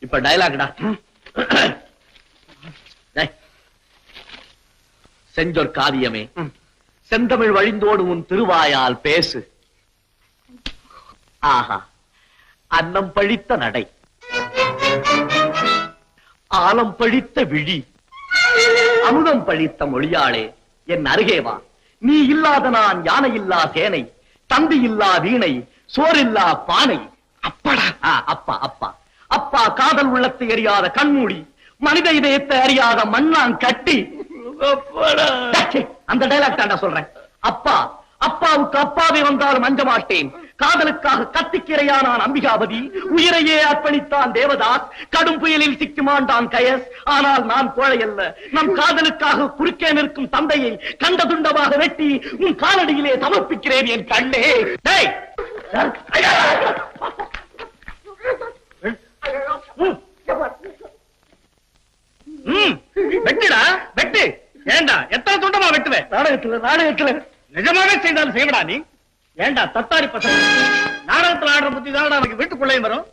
இப்ப டயலாக்டா. செஞ்சொர் காவியமே, செந்தமிழ் வழிந்தோடு உன் திருவாயால் பேசு. ஆஹா, அன்னம் பழித்த நடை, ஆலம் பழித்த விழி, அமுதம் பழித்த மொழியாளே, என் அருகே வா. நீ இல்லாத நான் யானை இல்லா சேனை, தந்தி இல்லா வீணை, சோறில்லா பானை. அப்படா அப்பா அப்பா அப்பா, காதல் உள்ளத்தை அறியாத கண்மூடி, மனித இதயத்தை அறியாத மண்ணான் கட்டி. அந்த டைலாக் தாண்டா சொல்றேன். அப்பா, அப்பாவுக்கு அப்பாவே வந்தாலும் அஞ்ச மாட்டேன். காதலுக்காக கத்திக்கிரையானான் அம்பிகாபதி, உயிரையே அர்ப்பணித்தான் தேவதாஸ், கடும் புயலில் சிக்குமாண்டான் கயஸ். ஆனால் நான் கோழை அல்ல. நம் காதலுக்காக குறுக்கே நிற்கும் தந்தையை கண்ட துண்டமாக வெட்டி உன் காலடியிலே சமர்ப்பிக்கிறேன் என் கண்ணே. வெட்டுடா வெட்டு. ஏண்டா எத்தனை துண்டமா வெட்டுவேன்? நாடகத்துல நிஜமாவே செய்தாலும் செய்வடா நீ. ஏண்டா தத்தாரி பசங்க, நாடகத்துல ஆடுற புத்தி தான் நமக்கு வீட்டுக்குள்ளே வரும்.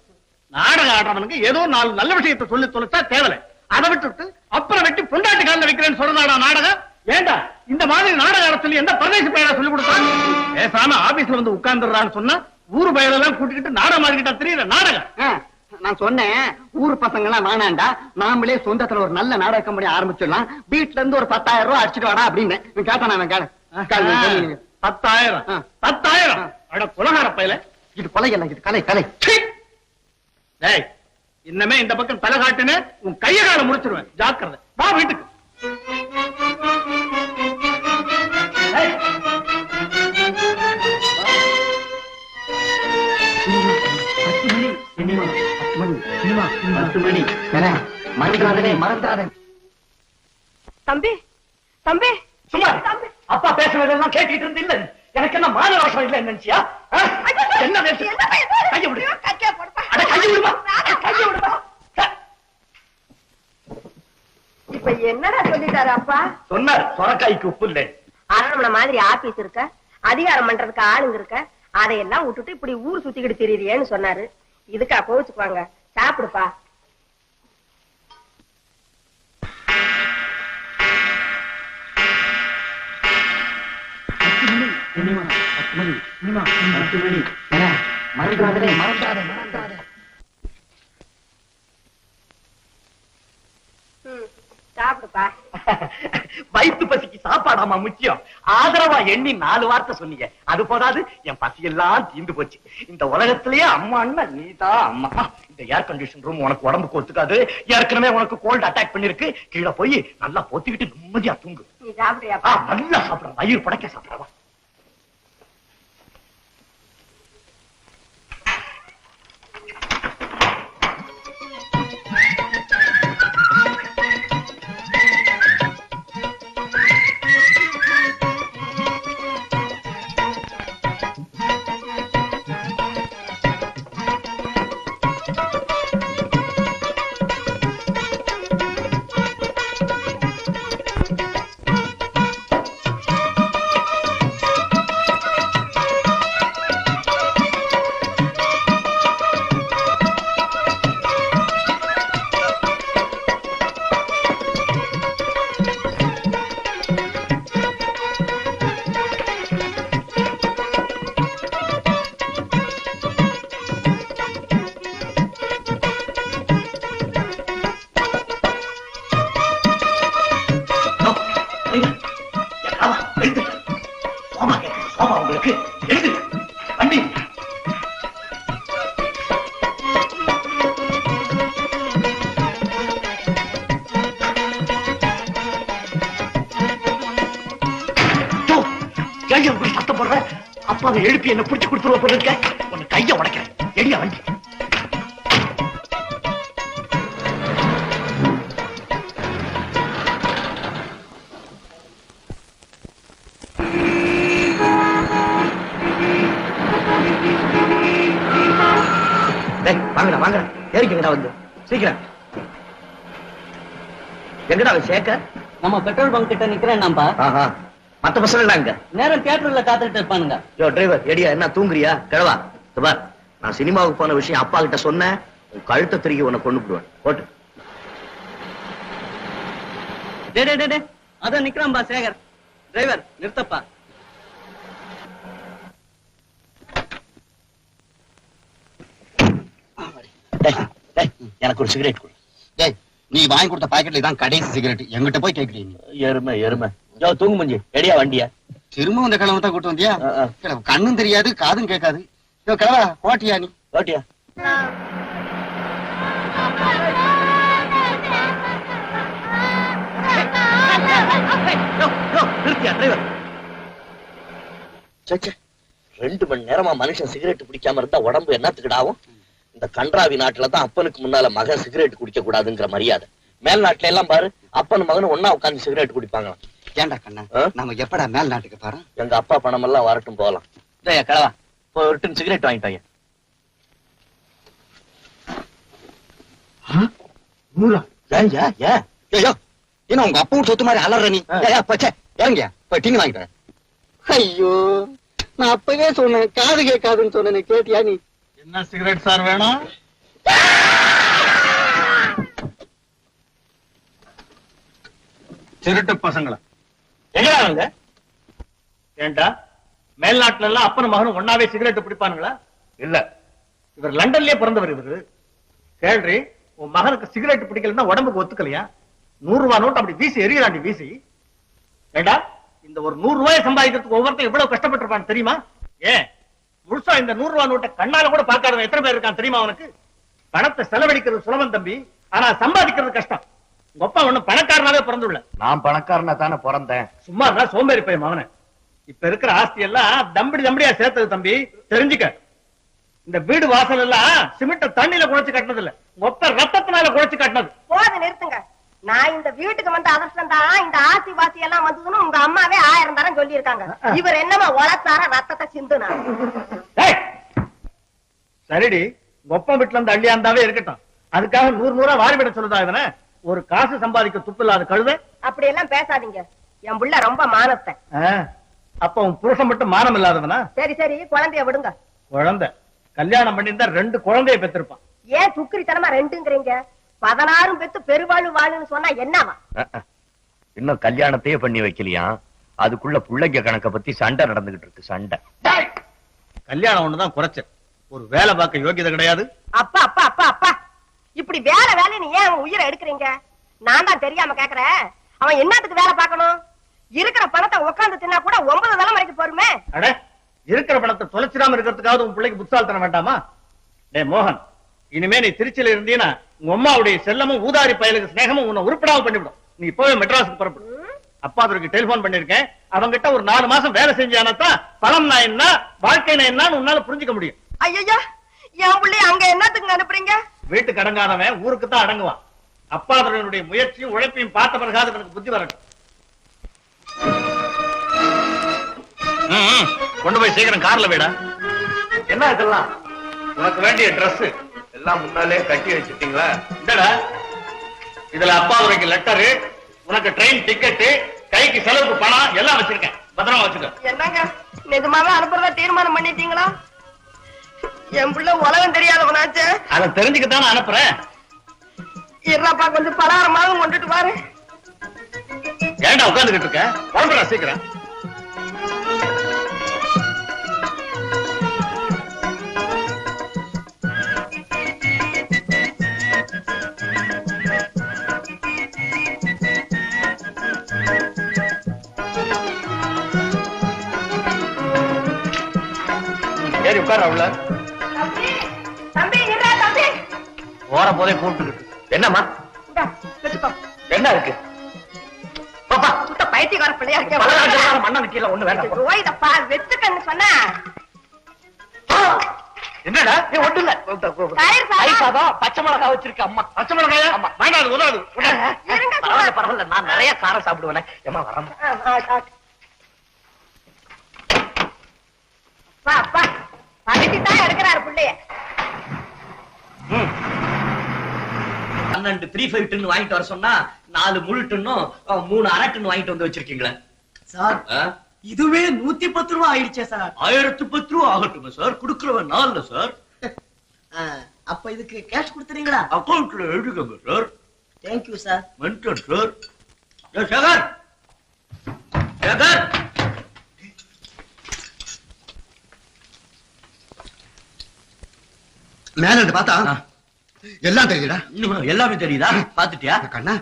நாடகம் ஆடுறவனுக்கு ஏதோ 4 நல்ல விஷயத்தை சொல்லி தொலைச்சா தேவலை. அதை விட்டுட்டு அப்புறம் வெட்டி பொண்டாட்டி காலில் வைக்கிறேன்னு சொல்றதாடா நாடகம். ஏண்டா இந்த மாதிரி நாடக ஆடத்துல எந்த பிரதேச பையனா சொல்லி கொடுத்தாங்க? பேசாம ஆபீஸ்ல வந்து உட்கார்ந்துடுறான்னு சொன்னா ஊரு பயிரெல்லாம் கூட்டிக்கிட்டு நாடகம் ஆடிக்கிட்டா தெரியல நாடகம். நான் சொன்னேன், ஊர் பசங்க எல்லாம் வேணாண்டா, நாமளே சொந்தத்துல ஒரு நல்ல நாடக கம்பெனி ஆரம்பிச்சிடலாம், வீட்டுல இருந்து ஒரு 10,000 ரூபாய் அடிச்சுட்டு வாடா அப்படின்னு கேட்டான். அவன் கேளு. 10,000 அட குலகார பையல. இது கொலை இல்ல, இது கலை கலை. இன்னமே இந்த பக்கம் தலை காட்டுன்னு உன் கைய கால முடிச்சிருவேன். ஜாக்கிரதை. வா வீட்டுக்கு. தம்பி தம்பி சும்மா அப்பா பேசுறதெல்லாம் கேட்டுட்டு இருந்து இல்ல. எனக்கு என்ன மான ரோஷம் இல்ல நினைச்சியா? என்ன கைய விடு. இப்ப என்னடா சொல்லிட்டாரு அப்பா? சொன்னார் சொரக்காய்க்கு உப்பு இல்லை. அரண்மனை மாதிரி ஆபீஸ் இருக்க, அதிகாரம் பண்றதுக்கு ஆளுங்க இருக்க, அதையெல்லாம் விட்டுட்டு இப்படி ஊர் சுத்திக்கிட்டு திரியறியேன்னு சொன்னாரு. இதுக்கா கோவிச்சுக்குவாங்க? சாப்பிடுப்பா. சாப்பிடுப்பா. வயிற்று பசிக்கு சாப்பாடாமா முக்கியம். ஆதரவா எண்ணி 4 வார்த்தை சொன்னீங்க, அது போதாது. என் பசி எல்லாம் தீர்ந்து போச்சு. இந்த உலகத்திலேயே அம்மான்னா நீதான் அம்மா. இந்த ஏர் கண்டிஷன் ரூம் உனக்கு உடம்புக்கு ஒத்துக்காது. ஏற்கனவே உனக்கு கோல்டு அட்டாக் பண்ணிருக்கு. கீழே போய் நல்லா பொத்திக்கிட்டு நிம்மதியா தூங்கு. நீ சாப்பிடுறியா? நல்லா சாப்பிடுற, வயிறு படைக்க சாப்பிடவா. அப்பாவை எழுப்பி என்ன பிடிச்சு கொடுத்துருவ போல இருக்க. உன்னை கைய உடைக்கிறேன். எடியா வண்டி. வாங்கடா வாங்கடா, ஏறிக்கங்கடா வந்து சீக்கிரம். எங்கடா சேகர்? நம்ம பெட்ரோல் பங்க் கிட்ட நிக்கிறேன். மத்த பசங்க அங்க நேரம் தியேட்டர்ல காத்துக்கிட்டு இருப்பானுங்க. யோ டிரைவர், எடியா என்ன தூங்குறியா? கிழவா பார், நான் சினிமாவுக்கு போன விஷயம் அப்பா கிட்ட சொன்னேன், உன் கழுத்தை திருக்கி உன்னை கொண்டு போடுவேன். போட்டு அதான் நிக்கிறான்பா சேகர். டிரைவர் நிறுத்தப்பா. எனக்கு ஒரு சிகரெட் கொடு. டேய், நீ வாங்கி கொடுத்த பாக்கெட்ல தான் கடைசி சிகரெட். எங்கிட்ட போய் கேக்குறீங்க? எருமை எருமை. தூங்கு முஞ்சி எடியா வண்டியா. திரும்ப அந்த கிழமை தான் கூட்டு வந்தியா? கண்ணும் தெரியாது காதும் கேட்காது. கிழவா கோட்டியா நீ? கோட்டியா? ரெண்டு மணி நேரமா மனுஷன் சிகரெட் பிடிக்காம இருந்தா உடம்பு என்னத்துக்கிடாவும்? இந்த கன்றாவி நாட்டுல தான் அப்பனுக்கு முன்னால மகன் சிகரெட் குடிக்க கூடாதுங்கிற மரியாதை. மேல் நாட்டுல எல்லாம் பாரு, அப்பன் மகனும் ஒன்னா உட்காந்து சிகரெட் குடிப்பாங்க. ஏண்டா கண்ணா, நம்ம எப்படா மேல் நாட்டுக்கு பாரு? எங்க அப்பா பணம் எல்லாம் வரட்டும் போகலாம். கிழவா ஒரு டன் சிகரெட் வாங்கிட்டாங்க. ஏன்னா உங்க அப்பாவும் சொத்து மாதிரி அலற நீ. இறங்கியா போய் டின்னு வாங்கிட்டேன். ஐயோ, நான் அப்பவே சொன்னேன் காது கேட்காதுன்னு சொன்னேன், கேட்டியா நீ? என்ன சிகரெட் சார் வேணும்? திருட்டு பசங்களா எங்க? ஏண்டா மேல்நாட்டுல எல்லாம் அப்பனும் மகனும் ஒன்னாவே சிகரெட் பிடிப்பானுங்களா? இல்ல, இவர் லண்டன்லயே பிறந்தவர். இவரு கேள்றி, உன் மகனுக்கு சிகரெட் பிடிக்கலன்னா உடம்புக்கு ஒத்துக்கலையா? 100 ரூபாய் நோட்டு அப்படி வீசி எரியலாண்டி வீசி. ஏண்டா இந்த ஒரு 100 ரூபாய் சம்பாதிக்கிறதுக்கு ஒவ்வொருத்தரும் எவ்வளவு கஷ்டப்பட்டிருப்பான்னு தெரியுமா? ஏன் முழுசா இந்த 100 ரூபாய் நோட்டை கண்ணால கூட பார்க்காதவன் எத்தனை பேர் இருக்கான் தெரியுமா அவனுக்கு? பணத்தை செலவழிக்கிறது சுலபம் தம்பி, ஆனா சம்பாதிக்கிறது கஷ்டம். உங்க அப்பா ஒண்ணு பணக்காரனாவே பிறந்துள்ள. நான் பணக்காரனா தானே பிறந்தேன். சும்மா இருந்தா சோம்பேறி பையன் அவனை. இப்ப இருக்கிற ஆஸ்தி எல்லாம் தம்படி தம்படியா சேர்த்தது தம்பி, தெரிஞ்சுக்க. இந்த வீடு வாசல் எல்லாம் சிமெண்ட தண்ணியில குழைச்சு கட்டினது இல்ல, மொத்த ரத்தத்தினால குழைச்சு கட்டினது. போது நிறுத்துங்க. நான் இந்த வீட்டுக்கு வந்த அதிர்ஷ்டம் தான் இந்த ஆசி வாசி எல்லாம் வந்ததுன்னு உங்க அம்மாவே 1000 தரம் சொல்லி இருக்காங்க. இவர் என்னமா உழைச்சாரா ரத்தத்தை சிந்துனா? சரிடி, ஒப்பம் வீட்டுல இருந்து அள்ளியாந்தாவே இருக்கட்டும், அதுக்காக 100 வாரி விட சொல்லுதா இவனை? ஒரு காசு சம்பாதிக்க துப்பு இல்லாத கழுதை. அப்படி எல்லாம் பேசாதீங்க. என் புள்ள ரொம்ப மானத்தை. அப்ப உன் புருஷன் மட்டும் மானம் இல்லாதவனா? சரி சரி, குழந்தைய விடுங்க. குழந்தை கல்யாணம் பண்ணிருந்தா 2 குழந்தைய பெற்றிருப்பான். ஏன் சுக்கிரித்தனமா 2ங்கறீங்க? 16 பெத்து பெருவாழு வாழுன்னு சொன்னா என்னவா? இன்னும் கல்யாணத்தையே பண்ணி வைக்கலையா? அதுக்குள்ள புள்ளைங்க கணக்க பத்தி சண்டை நடந்துகிட்டு இருக்கு. சண்டை. கல்யாணம் ஒண்ணுதான் குறைச்ச, ஒரு வேலை பார்க்க யோகியதை கிடையாது. அப்பா அப்பா அப்பா அப்பா, இப்படி வேலை வேலைன்னு ஏன் அவன் உயிரை எடுக்கிறீங்க? நான் தான் தெரியாம கேக்குறேன். அவன் என்னத்துக்கு வேலை பார்க்கணும்? இருக்கிற பணத்தை உட்கார்ந்து தின்னா கூட 9 தலைமுறைக்கு போருமே. அட, இருக்கிற பணத்தை தொலைச்சிடாம இருக்கிறதுக்காவது உன் பிள்ளைக்கு புத்தால்தனம் வேண்டாமா? டே மோகன், இனிமே நீ திருச்சியில இருந்தீனா உங்க அம்மாவுடைய செல்லமும் ஊதாரி பயலுக்கு ஸ்நேகமும் உன்னை உருப்படாம பண்ணிவிடும். நீ இப்பவே மெட்ராஸுக்கு புறப்படு. அப்பாதுரைக்கு டெலிபோன் பண்ணிருக்கேன். அவங்கிட்ட ஒரு 4 மாசம் வேலை செஞ்சானத்தான் பணம்னா என்ன வாழ்க்கைனா என்னன்னு உன்னால புரிஞ்சுக்க முடியும். ஐயா, என் பிள்ளைய அங்க என்னத்துக்கு அனுப்புறீங்க? வீட்டுக்கு அடங்காதவன் ஊருக்கு தான் அடங்குவான். அப்பாதுரையினுடைய முயற்சியும் உழைப்பையும் பார்த்த பிறகாது எனக்கு புத்தி வரட்டும். கொண்டு போய் சீக்கிரம் கார்ல விட. என்ன இதெல்லாம்? உனக்கு வேண்டிய டிரஸ் எல்லாம் முன்னாலே கட்டி வச்சிட்டீங்களா? இல்லடா, இதுல அப்பாதுரைக்கு லெட்டரு, உனக்கு ட்ரெயின் டிக்கெட்டு, கைக்கு செலவுக்கு பணம் எல்லாம் வச்சிருக்கேன். பத்திரமா வச்சுக்க. என்னங்க நிஜமாவே அனுப்புறதா தீர்மானம் பண்ணிட்டீங்களா? என் பிள்ளை உலகம் தெரியாதவனாச்சு. அதை தெரிஞ்சுக்கத்தானே அனுப்புறேன். இருப்பா, கொஞ்சம் பலகாரமாவும் கொண்டுட்டு பாரு. ஏன்டா உட்காந்துக்கிட்டு இருக்க? குழம்புறா சீக்கிரம். சரி உட்கார. உள்ள தம்பி இருடா தம்பி. போற போதே கூப்பிட்டுக்கிட்டு. என்னம்மா? என்ன இருக்கு? பாப்பா சுத்த பைத்தியக்கார பிள்ளையா இருக்கேன். மண்ண கீழே ஒண்ணு வேண்டாம். ஓய்தப்பா, வெச்சுக்கன்னு சொன்ன. என்னடா நீ ஒட்டு இல்ல. பச்சை மிளகா வச்சிருக்க அம்மா. பச்சை மிளகாயா? வேண்டாம், உதாது. பரவாயில்ல பரவாயில்ல, நான் நிறைய காரம் சாப்பிடுவேன். ஏமா வர தான் எடுக்கிறாரு பிள்ளைய. 12 3/5 டன் வாங்கிட்டு வர சொன்னா 4 முழு டன்னும் 3 அரை டன் வாங்கிட்டு வந்து வச்சிருக்கீங்களா சார்? இதுவே 110 ரூபாய் ஆயிடுச்சே சார். 1010 ரூபாய் ஆகட்டும் சார், குடுக்கிறவன் 4 சார். அப்ப இதுக்கு கேஷ் கொடுத்துறீங்களா? அக்கௌண்ட்ல எழுதுங்க sir. Thank you sir. Mental sir. Shekar Shekar மேல இருந்து பார்த்தா எல்லாம் தெரியுதா? எல்லாமே தெரியுதா? பாத்துட்டியா கண்ணா?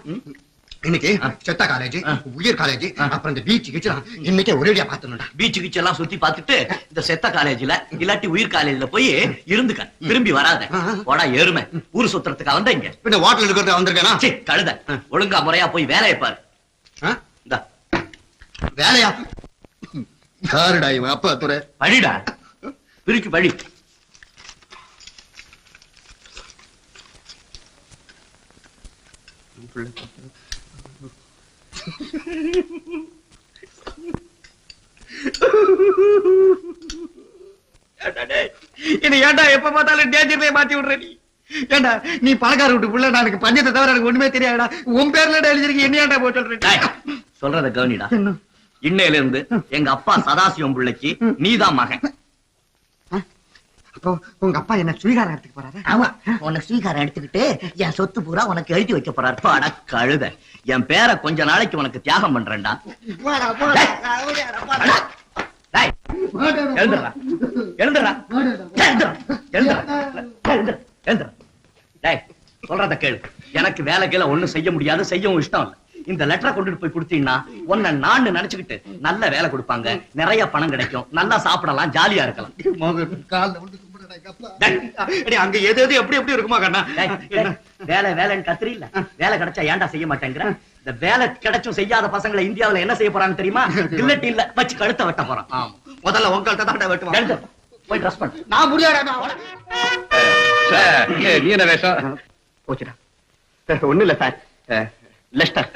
இன்னைக்கு செத்த காலேஜ், உயிர் காலேஜ், அப்புறம் இந்த பீச் கிச்சலாம் இன்னைக்கே ஒரேடியா பாத்துடா. பீச் கிச் எல்லாம் சுத்தி பாத்துட்டு இந்த செத்த காலேஜ்ல இல்லாட்டி உயிர் காலேஜ்ல போய் இருந்துக்க. திரும்பி வராத. போடா எருமை. ஊர் சுத்துறதுக்கு வந்த இங்க இந்த ஹோட்டல் இருக்கிறது வந்திருக்கேனா? கழுத. ஒழுங்கா முறையா போய் வேலையை பாரு. வேலையா? யாருடா இவன்? அப்பா துறை பழிடா. பிரிக்கு பழி. என்ன ஏண்டா எப்ப பார்த்தாலும் டேஞ்சர்லயே மாத்தி விடுற நீ? ஏண்டா நீ பணக்கார விட்டு புள்ள, எனக்கு பஞ்சத்தை தவிர எனக்கு ஒண்ணுமே தெரியாதா? உன் பேர்ல எழுதிருக்கு, என்ன ஏண்டா போய் சொல்றேன்? சொல்றத கவனிடா. இன்னையில இருந்து எங்க அப்பா சதாசிவம் பிள்ளைக்கு நீதான் மகன். அப்போ உங்க அப்பா என்ன ஸ்வீகாரம் எடுத்துக்க போறாரு? ஆமா, உனக்கு ஸ்வீகாரம் எடுத்துக்கிட்டு என் சொத்து பூரா உனக்கு எழுதி வைக்க போறாரு. அட கழுத. என் பேரை கொஞ்ச நாளைக்கு உனக்கு தியாகம் பண்றேன்டா. எழுந்துடுறா. எழுந்துடுறா. சொல்றத கேளு. எனக்கு வேலை கீழ ஒண்ணும் செய்ய முடியாது, செய்யவும் இஷ்டம் இல்ல. இந்த லெட்டரை கொண்டுட்டு போய் கொடுத்தீங்கன்னா உன்னை நான் நினைச்சுக்கிட்டு நல்ல வேலை கொடுப்பாங்க, நிறைய பணம் கிடைக்கும், நல்லா சாப்பிடலாம், ஜாலியா இருக்கலாம். அங்க எது எது எப்படி எப்படி இருக்குமா கண்ணா? வேலை வேலைன்னு கத்திரி இல்ல. வேலை கிடைச்சா ஏன்டா செய்ய மாட்டேங்கிற? இந்த வேலை கிடைச்சும் செய்யாத பசங்களை இந்தியாவுல என்ன செய்ய போறாங்க தெரியுமா? கில்லட் இல்ல வச்சு கழுத்தை வெட்ட போறான். முதல்ல உங்கள்கிட்ட தான் வெட்டுவாங்க. போய் ட்ரெஸ் பண்ண. நான் முடியாடா. நீ என்ன வேஷம்? போச்சுடா. ஒண்ணு இல்ல சார், லெஸ்டர்.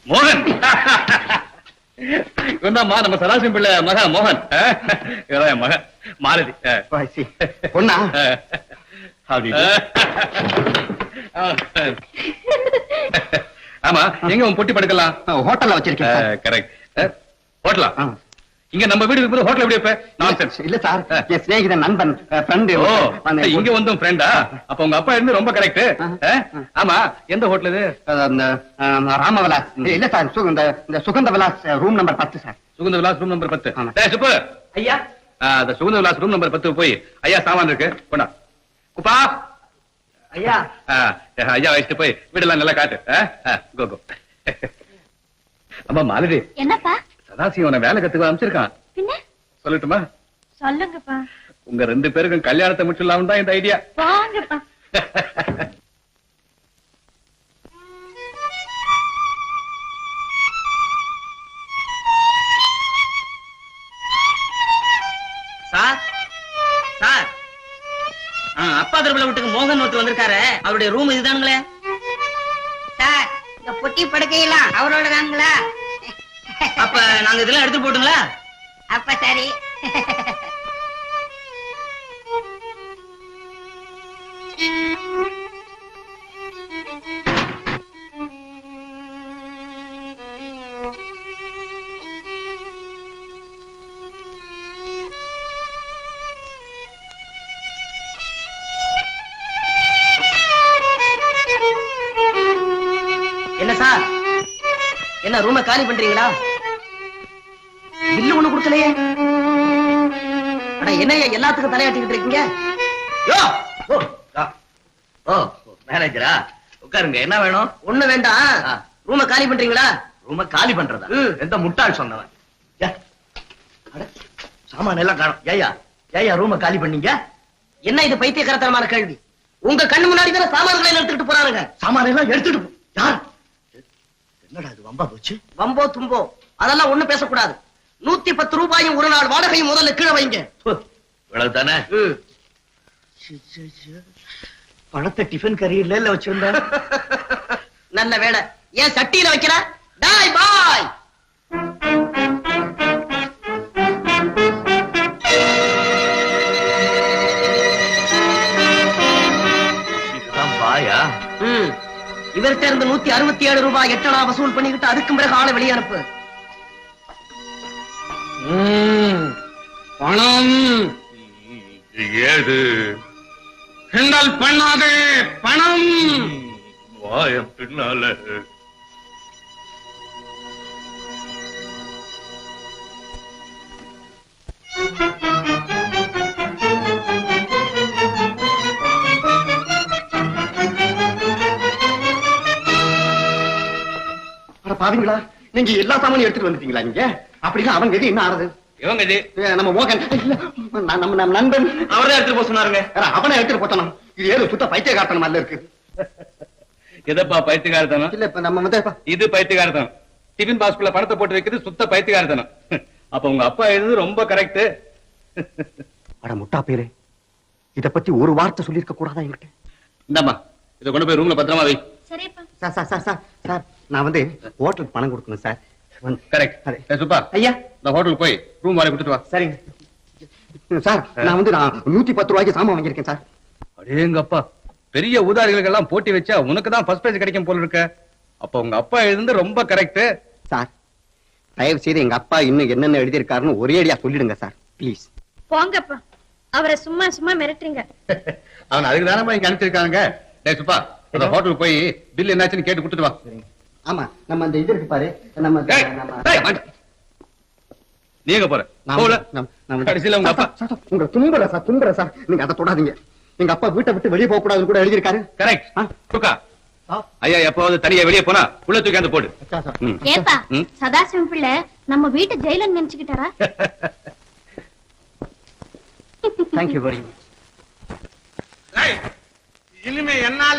மோகன். இவன்தாம்மா நம்ம சதாசிவம் பிள்ளை மகன் மோகன். இவன் என் மகன் மாலதி. பொண்ணா? அப்படி. ஆமா, எங்க உன் பொட்டி படுக்கலாம்? ஹோட்டல்ல வச்சிருக்கேன். கரெக்ட். ஹோட்டலா? இங்க நம்ம வீடு இருக்கும்போது ஹோட்டல் எப்படி வைப்ப? நான்சென்ஸ். இல்ல சார், என் சிநேகிதன் நண்பன் ஃப்ரெண்ட். ஓ, இங்க வந்தும் ஃப்ரெண்டா? அப்ப உங்க அப்பா இருந்து ரொம்ப கரெக்ட். ஆமா, எந்த ஹோட்டல் இது? ராமவிலாஸ். இல்ல சார், இந்த சுகந்த விலாஸ் ரூம் நம்பர் 10 சார். சுகந்த விலாஸ் ரூம் நம்பர் 10. டேய் சுப்பு. ஐயா. அந்த சுகந்த விலாஸ் ரூம் நம்பர் 10 போய் ஐயா சாமான் இருக்கு கொண்டா. குப்பா. ஐயா. ஐயா வச்சுட்டு போய் வீடெல்லாம் நல்லா காட்டு. கோ கோ. அம்மா மாலதி. என்னப்பா? சதாசிவனை வேலை கத்துக்க அமைச்சிருக்கான். பின்ன சொல்லட்டுமா? சொல்லுங்கப்பா. உங்க 2 பேருக்கும் கல்யாணத்தை முடிச்சிடலாம் தான் இந்த ஐடியா. வாங்கப்பா. சார் சார், அப்பா திருவிழா வீட்டுக்கு மோகன் ஒருத்தர் வந்திருக்காரு. அவருடைய ரூம் இதுதானுங்களே சார், இந்த பொட்டி படுக்கையெல்லாம் அவரோட தானுங்களா? அப்ப நாங்க இதெல்லாம் எடுத்து போட்டுங்களா? அப்ப சரி. என்ன சார், என்ன ரூமை காலி பண்றீங்களா? பில்லு ஒண்ணு கொடுக்கலையே. என்னையா எல்லாத்துக்கும் தலையாட்டிக்கிட்டு இருக்கீங்க? மேனேஜரா உட்காருங்க. என்ன வேணும்? ஒண்ணு வேண்டாம், ரூமை காலி பண்றீங்களா? ரூம காலி பண்றதா? எந்த முட்டாள் சொன்னவன்? சாமான எல்லாம் காணும். ஏயா ஏயா ரூம காலி பண்ணீங்க? என்ன இது பைத்தியக்காரத்தனமான கேள்வி? உங்க கண்ணு முன்னாடி தானே சாமான்களை எடுத்துக்கிட்டு போறானுங்க. சாமான எல்லாம் எடுத்துட்டு யார்? என்னடா இது வம்பா போச்சு? வம்போ தும்போ அதெல்லாம் ஒண்ணு பேசக்கூடாது. 110 ரூபாயும் ஒரு நாள் வாடகையும் முதல்ல கீழே வைங்க. இவ்வளவுதானே? பணத்தை டிஃபன் கரியர்ல வச்சிருந்த. நல்ல வேலை, ஏன் சட்டியில வைக்கிற? டாய் பாய். இதுதான் பாயா? இவர்கிட்ட இருந்து 167 ரூபாய் 8 வசூல் பண்ணிக்கிட்டு அதுக்கும் பிறகு ஆளை வெளியே அனுப்பு. பணம் ஏது கிண்டல் பண்ணாதே, பணம். வாய பின்னால பாவீங்களா, நீங்க எல்லா சாமானியும் எடுத்துட்டு வந்துட்டீங்களா? நீங்க அப்படின்னா அவங்க எது என்ன ஆறுது? இவங்க இது நம்ம மோகன் இல்ல, நம்ம நண்பன் அவர்தான் எடுத்துட்டு போக சொன்னாருங்க. அவனை எடுத்துட்டு போட்டணும். இது ஏதோ சுத்த பைத்திய காட்டணும் அல்ல இருக்கு. எதப்பா பைத்தியக்காரத்தனம்? இல்ல இப்ப நம்ம வந்து இது பைத்தியக்காரத்தனம். டிஃபன் பாக்ஸ்குள்ள பணத்தை போட்டு வைக்கிறது சுத்த பைத்தியக்காரத்தனம். அப்ப உங்க அப்பா எழுது ரொம்ப கரெக்ட். அட முட்டா பேரே, இத பத்தி ஒரு வார்த்தை சொல்லிருக்க கூடாதா என்கிட்ட? இந்தாம்மா, இத கொண்டு போய் ரூம்ல பத்திரமா வை. Sir sir sir sir sir, நான் வந்து ஹோட்டலுக்கு பணம் கொடுக்கணும் சார். கரெக்ட். சுப்பா, ஐயா, இந்த ஹோட்டலுக்கு போய் ரூம் வாடகை கொடுத்துட்டு வா. சரிங்க சார். நான் 110 ரூபாய்க்கு சாமான் வாங்கியிருக்கேன் சார். அடேங்கப்பா, பெரிய ஊதாரிகளுக்கு எல்லாம் போட்டி வச்சா உனக்கு தான் ஃபர்ஸ்ட் பிரைஸ் கிடைக்கும் போல இருக்க. அப்ப உங்க அப்பா எழுந்து ரொம்ப கரெக்ட் சார். தயவு செய்து எங்க அப்பா இன்னும் என்னென்ன எழுதியிருக்காருன்னு ஒரே அடியா சொல்லிடுங்க சார், ப்ளீஸ். போங்கப்பா, அவரை சும்மா சும்மா மிரட்டுறீங்க. அவன் அதுக்கு தானே இங்க அனுப்பிச்சிருக்காங்க. டேய் சுப்பா, அந்த ஹோட்டலுக்கு போய் பில் என்னாச்சுன்னு கேட்டு கொடுத்துட்டு வா. ஆமா, நம்ம அந்த இது இருக்கு பாரு, நம்ம நீங்க போற போல கடைசியில உங்க அப்பா உங்க தும்புற சார், நீங்க அதை தொடாதீங்க. எங்க அப்பா வீட்டை விட்டு வெளியே போக கூடாதுன்னு கூட எழுதியிருக்காரு. கரெக்ட். சுக்கா, ஐயா எப்பவாவது தனியா வெளியே போனா உள்ள தூக்கி அந்த போடு. ஏப்பா, சதாசிவம் பிள்ளை நம்ம வீட்டு ஜெயிலன்னு நினைச்சுக்கிட்டாரா? Thank you very much. இனிமே என்னால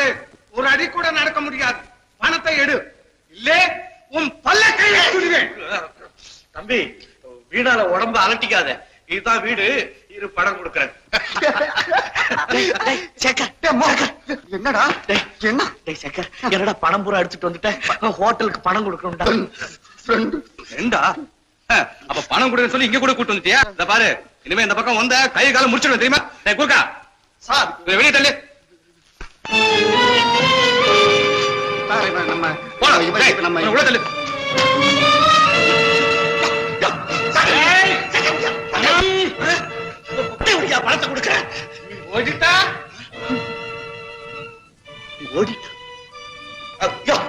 ஒரு அடி கூட நடக்க முடியாது. பணத்தை எடு, இல்ல உன் பல்ல கையில துடுவேன். தம்பி, வீடால உடம்பு அலட்டிக்காத. இதுதான் வீடு, இரு பணம் கொடுக்கறேன். என்னடா என்ன சேகர், என்னடா பணம் பூரா எடுத்துட்டு வந்துட்டேன். ஹோட்டலுக்கு பணம் கொடுக்கணும்டா. ரெண்டா? அப்ப பணம் கொடுன்னு சொல்லி இங்க கூட கூட்டு வந்துட்டியா? இந்த பாரு, இனிமே இந்த பக்கம் வந்த கை காலம் முடிச்சிடும் தெரியுமா? கூர்க்கா சார், வெளியே தள்ளு. நம்ம உள்ள தள்ளு. பணத்தை கொடுக்கறேன். ஓடிட்டா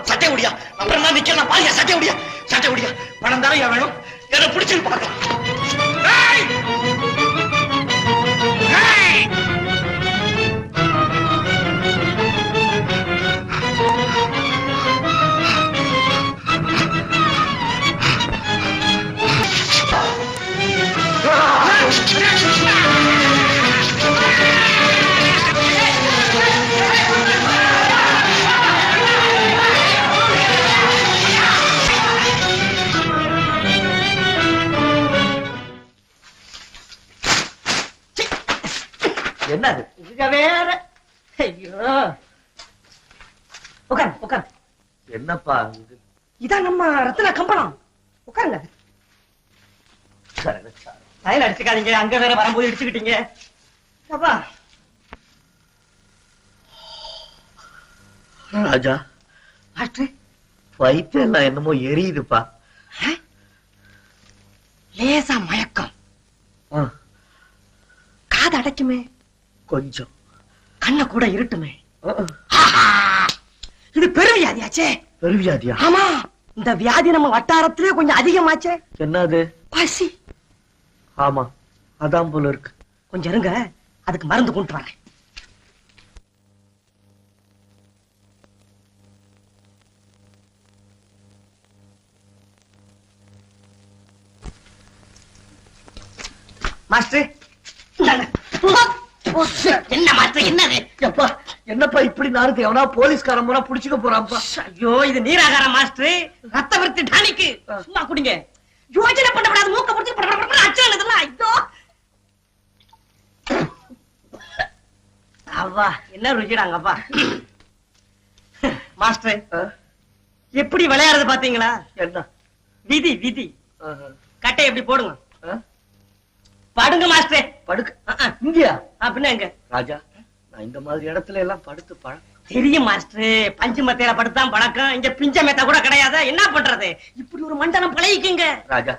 சட்டை முடியா அப்புறம் நான் நிக்கிறேன் பாருங்க. சட்டை முடியா பணம் தானே வேணும். என்ன பிடிச்சிரு பார்க்கலாம். என்னது இதுக வேற. ஐயோ, உட்கார். என்னப்பா இது? இதான் நம்ம ரத்தின கம்பளம். உட்காருங்க. தையல் அடிச்சுக்காதீங்க, அங்க வேற வரும்போது இடிச்சுக்கிட்டீங்க. அப்பா ராஜா, வயிற்று எல்லாம் என்னமோ எரியுதுப்பா. லேசா மயக்கம், காது அடைக்குமே, கொஞ்சம் கண்ண கூட இருட்டுமே. இது பெருவியாதியாச்சே. பெருவியாதியா? ஆமா, இந்த வியாதி நம்ம வட்டாரத்திலே கொஞ்சம் அதிகமாச்சே. என்னது? பசி. ஆமா, அதான் போல இருக்கு. கொஞ்சம் இருங்க, அதுக்கு மருந்து கொண்டு வரேன். மாஸ்டர், என்ன மாஸ்டர், என்னது? அப்பா, என்னப்பா இப்படி நாருக்கு? எவனா போலீஸ்காரன் போனா புடிச்சுக்க போறான்ப்பா. ஐயோ, இது நீராகாரம் மாஸ்டர், ரத்த விருத்தி டானிக்கு. சும்மா குடிங்க. யோஜனை பண்ணப்படாது, மூக்க புடிச்சு அச்சல் இதெல்லாம். ஐயோ அவ்வா, என்ன ருச்சிடாங்கப்பா. மாஸ்டர், எப்படி விளையாடுறது பாத்தீங்களா? என்ன விதி. கட்டை எப்படி போடுங்க. படுங்க மாஸ்டர். படுக்க இங்கயா? பின்ன எங்க? ராஜா, நான் இந்த மாதிரி இடத்துல எல்லாம் படுத்து பழக்கம். தெரியும் மாஸ்டர், பஞ்சு மத்தையில படுத்தான் பழக்கம். இங்க பிஞ்ச மெத்த கூட கிடையாது. என்ன பண்றது? இப்படி ஒரு மண்டலம் பழகிக்கீங்க. ராஜா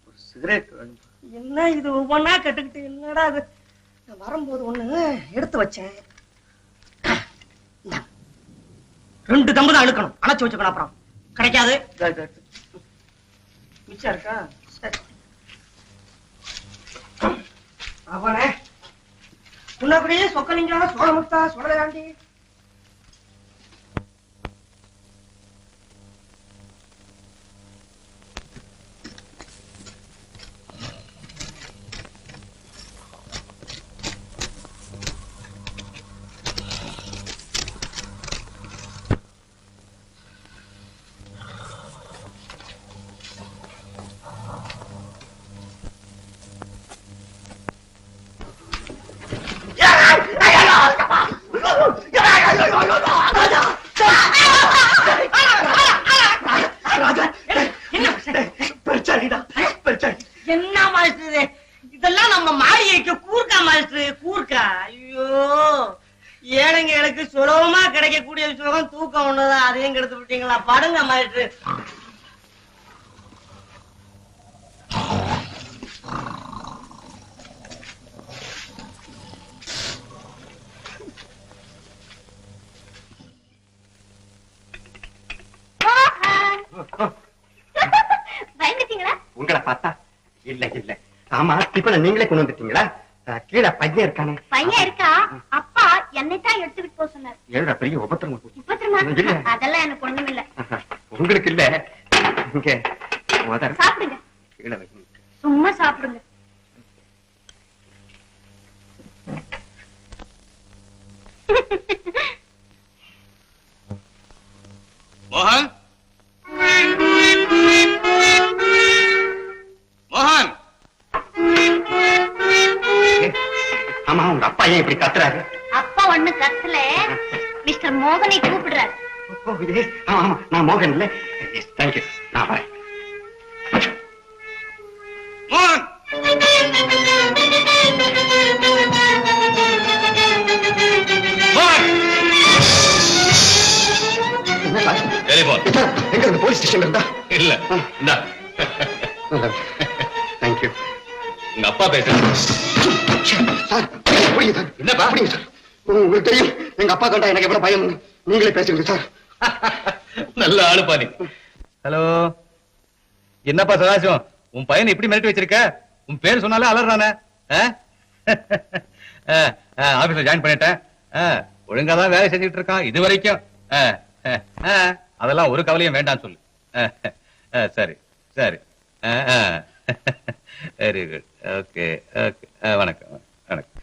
ஒரு சிகரெட் என்ன இது ஒவ்வொன்னா கட்டுக்கிட்டு? என்னடா அது? நான் வரும்போது ஒண்ணு எடுத்து வச்சேன். 2 தம்பு தான் அழுக்கணும். அணைச்சு வச்சுக்கணும். அப்புறம் கிடைக்காது. மிச்சம் இருக்கா? சரி. அவனே முன்னாடியே சொக்கலிங்க சோழமுத்தா சோழராண்டி. என்ன மாஸ்டர் இதெல்லாம்? நம்ம மாளிகைக்கு கூர்க்கா மாஸ்டர், கூர்க்கா. ஐயோ, ஏழைங்களுக்கு சுலபமா கிடைக்கக்கூடிய சுகம் தூக்கம் ஒண்ணுதான். அதையும் கெடுத்து விட்டீங்களா? படுங்க மாஸ்டர். பயந்துட்டீங்களா? உங்களை பார்த்தா இல்ல இல்ல. ஆமா, டிஃபனை நீங்களே கொண்டு வந்துட்டீங்களா? கீழே பையன் இருக்கானே. பையன் இருக்கா? அப்பா என்னைத்தான் எடுத்துக்கிட்டு போக சொன்னார். ஏழு பெரிய உபத்திரம். இப்ப அதெல்லாம் எனக்கு ஒண்ணும் இல்ல. உங்களுக்கு இல்ல. இங்க சாப்பிடுங்க. கீழே வைங்க. சும்மா சாப்பிடுங்க. மோகன், மோகன். ஆமா, உங்க அப்பா ஏன் இப்படி கத்துறாரு? அப்பா ஒண்ணு கத்துல, மிஸ்டர் மோகனை கூப்பிடுறாரு. ஆமா, நான் மோகன் இல்ல. தேங்க்யூ, நான் வரேன். மோகன், மோகன். டெலிபோன் எங்க இருந்து? போலீஸ் ஸ்டேஷன் இருந்தா? இல்ல. இந்தா. தேங்க்யூ. உங்க அப்பா பேசுறேன். சார், புரியுது சார். என்னப்பா? புரியுது சார். உங்களுக்கு தெரியும் எங்க அப்பா கண்டா எனக்கு எவ்வளவு பயம். நீங்களே பேசுங்க சார். நல்ல ஆளுப்பா நீ. ஹலோ, என்னப்பா சதாசிவம், உன் பையனை இப்படி மிரட்டி வச்சிருக்க? உன் பேர் சொன்னாலே அலறானே. ஆபீஸ்ல ஜாயின் பண்ணிட்டேன். ஒழுங்காதான் வேலை செஞ்சுட்டு இருக்கான் இது வரைக்கும். அதெல்லாம் ஒரு கவலையும் வேண்டாம் சொல்லு. சரி சரி. Very good. Okay okay. வணக்கம் வணக்கம்.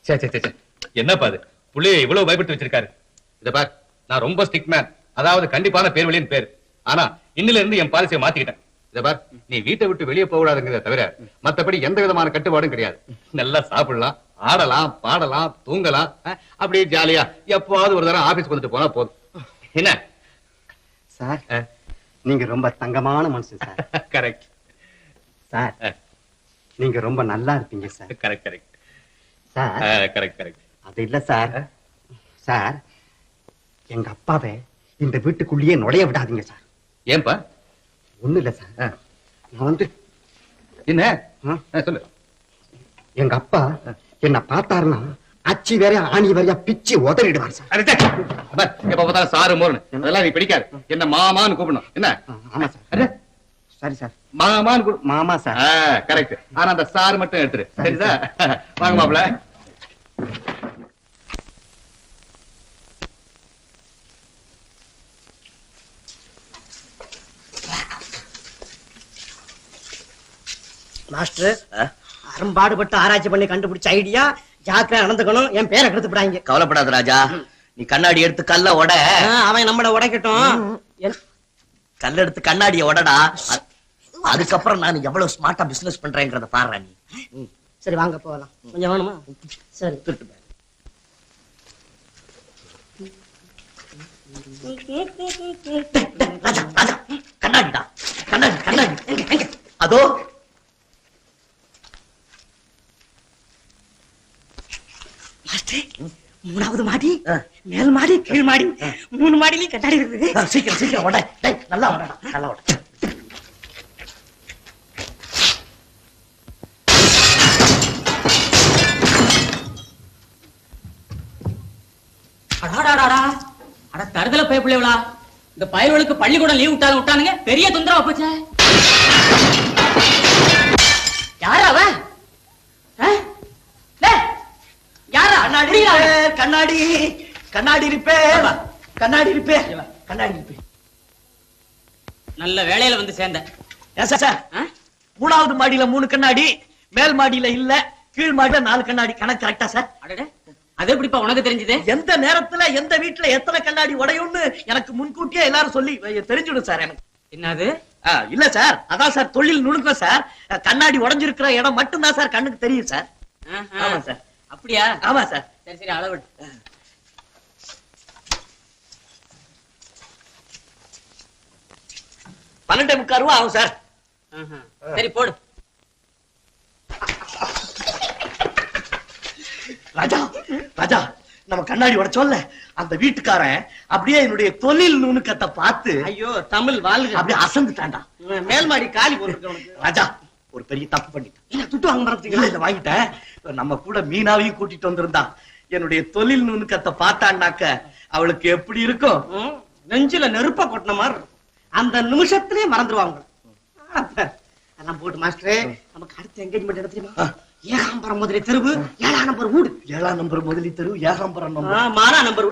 சரி சரி சரி. என்னப்பா அது புள்ளைய இவ்வளவு பயப்பட்டு வச்சிருக்காரு? இத பார், நான் ரொம்ப ஸ்ட்ரிக்ட் மேன். அதாவது கண்டிப்பான பேர் வழியின் பேர். ஆனா இன்னில இருந்து என் பாலிசியை மாத்திக்கிட்டேன். இத பார், நீ வீட்டை விட்டு வெளியே போக கூடாதுங்கிறத தவிர மத்தபடி எந்த விதமான கட்டுப்பாடும் கிடையாது. நல்லா சாப்பிடலாம், ஆடலாம், பாடலாம், தூங்கலாம். அப்படியே ஜாலியா எப்பவாவது ஒரு தடவை ஆபீஸ்க்கு வந்துட்டு போனா போதும். என்ன சார், நீங்க ரொம்ப தங்கமான மனுஷன் சார். கரெக்ட் சார், நீங்க ரொம்ப நல்லா இருப்பீங்க sir. Correct correct sir, correct correct. அது இல்ல சார். சார், எங்க அப்பாவை இந்த வீட்டுக்குள்ளேயே நுழைய விடாதீங்க சார். ஏன்பா? ஒண்ணு இல்ல சார். நான் வந்து என்ன சொல்லு. எங்க அப்பா என்ன பார்த்தாருன்னா அச்சி வேற ஆணி வேறையா பிச்சு உதறிடுவார் சார். எப்ப பார்த்தாலும் சாரு மோர்னு அதெல்லாம் நீ பிடிக்காது. என்ன மாமான்னு கூப்பிடணும். என்ன? ஆமா சார். சரி சார், மாமான்னு மாமா சார். கரெக்ட். ஆனா அந்த சார் மட்டும் எடுத்துரு. சரிதா? வாங்க மாப்பிள. மாஸ்டர், அரும்பாடுபட்டு ஆராய்ச்சி பண்ணி கண்டுபிடிச்ச ஐடியா. ஜாக்கிரதை நடந்துக்கணும். என் பேரை கெடுத்து விடாங்க. கவலைப்படாத ராஜா, நீ கண்ணாடி எடுத்து கல்ல உட. அவன் நம்மள உடைக்கட்டும். கல்ல எடுத்து கண்ணாடிய உடடா. அதுக்கப்புறம் நான் எவ்வளவு ஸ்மார்ட்டா பிசினஸ் பண்றேங்கிறத பாரு நீ. சரி வாங்க போகலாம். கொஞ்சம் வேணுமா? சரி. ராஜா ராஜா, கண்ணாடிடா, கண்ணாடி கண்ணாடி. எங்க அதோ. மாஸ்டர், 3வது மாடி, மேல் மாடி, கீழ் மாடி 3 மாடியிலயும் கண்ணாடி இருக்குது. சீக்கிரம் சீக்கிரம் உட. டேய், நல்லா உடடா, நல்லா உட. அடாடாடாடா அட தருதல போய் பிள்ளைவளா இந்த பயல்களுக்கு பள்ளிக்கூடம் லீவ் விட்டானுங்க பெரிய தொந்தரவா போச்சே. யாரா அவன்? யாரா? கண்ணாடி கண்ணாடி ரிப்பேர், கண்ணாடி ரிப்பேர், கண்ணாடி ரிப்பேர். நல்ல வேலையில வந்து சேர்ந்த. ஏன் சார் 3வது மாடியில 3 கண்ணாடி, மேல் மாடியில இல்ல, கீழ் மாடியில 4 கண்ணாடி. கணக்கு கரெக்டா சார்? அடடே அது எப்படிப்பா உனக்கு தெரிஞ்சது? எந்த நேரத்துல எந்த வீட்டுல எத்தனை கண்ணாடி உடையும்னு எனக்கு முன்கூட்டியே எல்லாரும் சொல்லி தெரிஞ்சுடும் சார் எனக்கு. என்னது? இல்ல சார், அதான் சார் தொழில் நுணுக்கம் சார். கண்ணாடி உடைஞ்சிருக்கிற இடம் மட்டும்தான் சார் கண்ணுக்கு தெரியும் சார். ஆமா சார். அப்படியா? ஆமா சார். சரி சரி அளவு 12.25 ரூபா ஆகும் சார். சரி போடு. ராஜா ராஜா, நம்ம கண்ணாடி உடைச்சோம்ல, அந்த வீட்டுக்காரன் அப்படியே என்னுடைய தொழில் நுணுக்கத்தை பார்த்து ஐயோ தமிழ் வாழ்க அப்படியே அசந்துட்டான்டா. மேல் மாடி காலி போட்டுருக்க. ராஜா ஒரு பெரிய தப்பு பண்ணிட்டேன். துட்டு வாங்க மறந்துட்டீங்களா? இதை வாங்கிட்டேன். நம்ம கூட மீனாவையும் கூட்டிட்டு வந்திருந்தா என்னுடைய தொழில் நுணுக்கத்தை பார்த்தான்னாக்க அவளுக்கு எப்படி இருக்கும்? நெஞ்சில நெருப்ப கொட்டின மாதிரி அந்த நிமிஷத்திலே மறந்துடுவாங்க. அதான் போட்டு மாஸ்டரே, நமக்கு அடுத்த என்கேஜ்மெண்ட் என்ன தெரியுமா? ஏகாம்பரம் முதலி தெருவு 7ஆம் நம்பர் வீடு. 7ஆம் நம்பர் முதலி தெரு, ஏகாம்பரம் மாறா நம்பர்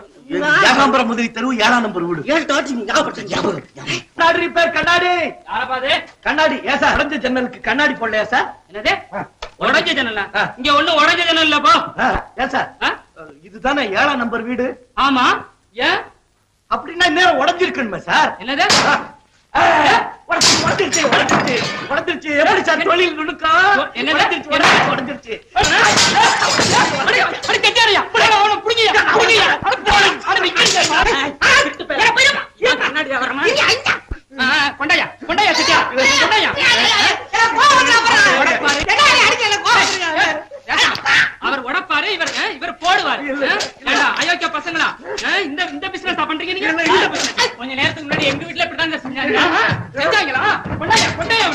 ஏகாம்பரம் முதலி தெரு, 7ஆம் நம்பர் வீடு. 7 தாட்டி ஞாபகம். கண்ணாடி ரிப்பேர், கண்ணாடி யாரப்பாது? கண்ணாடி. ஏன் சார் உடைஞ்ச ஜன்னலுக்கு கண்ணாடி போடலையா சார்? என்னது? உடைஞ்ச ஜன்னலா? இங்க ஒண்ணு உடைஞ்ச ஜன்னல் இல்லப்பா. ஏன் சார் இதுதானே 7ஆம் நம்பர் வீடு? ஆமா. ஏன் அப்படின்னா நேரம் உடைஞ்சிருக்கணுமே சார். என்னது? உடைஞ்சிருச்சு உடைஞ்சிருச்சு உடைஞ்சிருச்சு. எப்படி சார் தொழில் நுணுக்கம்? என்னது? உடைஞ்சிருச்சு. கண்ணாடி வியாபாரமா? கொண்டாயா கொண்டாயா சிட்டியா கொண்டாயா. அவர் உடைப்பாரு, இவர் போடுவாரு. அயோக்கிய பசங்களா, இந்த பிசினஸ் பண்றீங்க நீங்க? கொஞ்ச நேரத்துக்கு முன்னாடி எங்க வீட்டுல இப்படிதான் செஞ்சாங்களா? கொண்டாயா கொண்டாயா.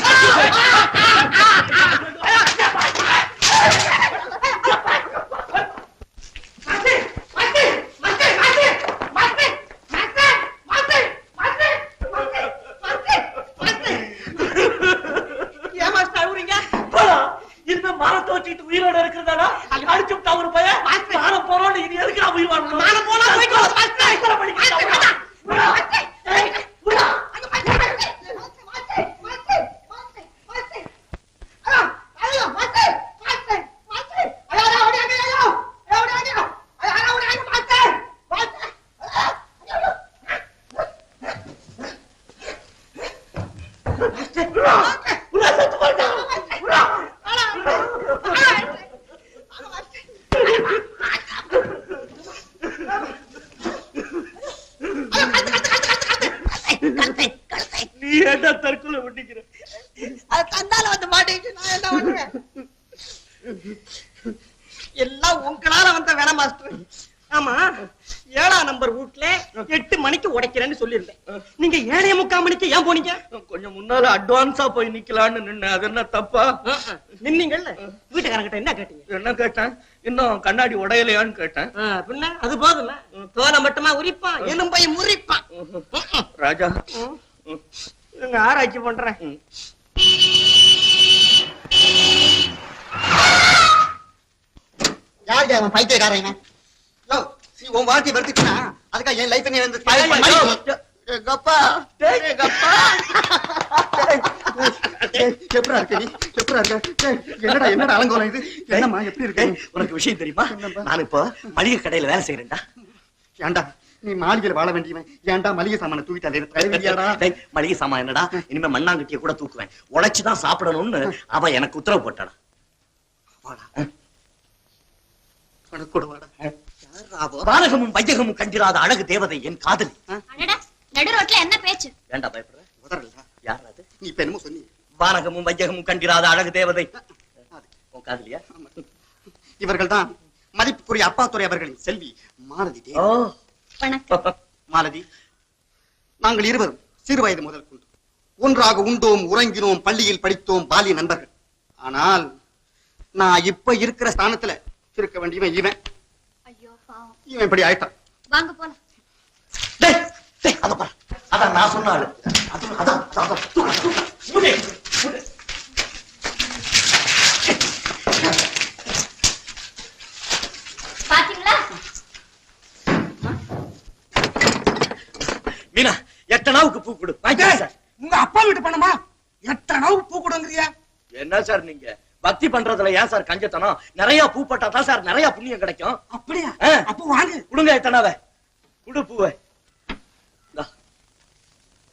உயிரோட இருக்கிறதா அடிச்சு ஒரு பையன் மானம் போறோம். இது எதுக்கு நான் உயிர் வாழணும்? மானம் போனா நீ ஏண்டா தற்கொலை பண்ணிக்கிற? அது தந்தால வந்து மாட்டேங்குது. நான் என்ன பண்ணுவேன்? எல்லாம் உங்களால வந்த வேலை மாஸ்டர். ஆமா 7ஆம் நம்பர் வீட்ல 8 மணிக்கு உடைக்கிறேன்னு சொல்லியிருந்தேன். நீங்க 7:45 மணிக்கு ஏன் போனீங்க? கொஞ்சம் முன்னால அட்வான்ஸா போய் நிக்கலான்னு நின்ன. அது என்ன தப்பா? நின்னீங்கல்ல, வீட்டுக்காரங்கிட்ட என்ன கேட்டீங்க? என்ன கேட்டேன்? இன்னும் கண்ணாடி உடையலையான்னு கேட்டேன். பின்ன அது போதும்ல, தோலை மட்டுமா உரிப்பான், எலும்பை முறிப்பான். ராஜா நீங்க ஆராய்ச்சி பண்றேன். யாருக்கு அவன் பைத்தியக்காரன்? உன் வாழ்க்கை வருத்துச்சுன்னா அதுக்காக என் லைஃப் எப்படா இருக்க நீ? எப்படா இருக்க? என்னடா என்னடா அலங்கோலம் இது? என்னம்மா எப்படி இருக்கு? உனக்கு விஷயம் தெரியுமா? நான் இப்போ மளிகை கடையில வேலை செய்யறேன்டா. ஏண்டா நீ மாளிகையில வாழ வேண்டியவன், ஏண்டா மளிகை சாமான தூக்கிட்டாலே? மளிகை சாமான் என்னடா, இனிமே மண்ணாங்கட்டிய கூட தூக்குவேன். உழைச்சுதான் சாப்பிடணும்னு அவ எனக்கு உத்தரவு போட்டாடா. வானகமும் வையகமும் கண்டிராத அழகு தேவதை என் காதலி. நடு ரோட்ல என்ன பேச்சு? ஏண்டா பயப்படுற? யார் அது? நீ இப்ப என்னமோ சொன்னீங்க. வானகமும் வையகமும் கண்டிராத அழகு தேவதை உன் காதலியா? இவர்கள் தான் மதிப்புக்குரிய அப்பாத்துறை அவர்களின் செல்வி மாலதி. வணக்கம். மாலதி, நாங்கள் இருவரும் சிறு வயது முதல் கொண்டு ஒன்றாக உண்டோம், உறங்கினோம், பள்ளியில் படித்தோம், பாலிய நண்பர்கள். ஆனால் நான் இப்ப இருக்கிற ஸ்தானத்துல இருக்க வேண்டியவன் இவன். ஐயோ பாவம். இவன் இப்படி ஆயிட்டான். வாங்க போலாம். டேய், டேய், அத பாரு. அதான் நான் சொன்ன ஆளு. அதான். மூடு, மூடு. பாத்தீங்களா? மீனா, எத்தனாவுக்கு பூ கொடு. வாங்கிக்கோ சார். உங்க அப்பா வீட்டு பணமா? எத்தனாவு பூ கொடுங்கறியா? என்ன சார் நீங்க பக்தி பண்றதுல ஏன் சார் கஞ்சத்தனம்? நிறைய பூ போட்டா தான் சார் நிறைய புண்ணியம் கிடைக்கும். அப்படியா? ஆ. அப்ப வாங்க. கொடுங்க எத்தனாவ. குடு பூவை.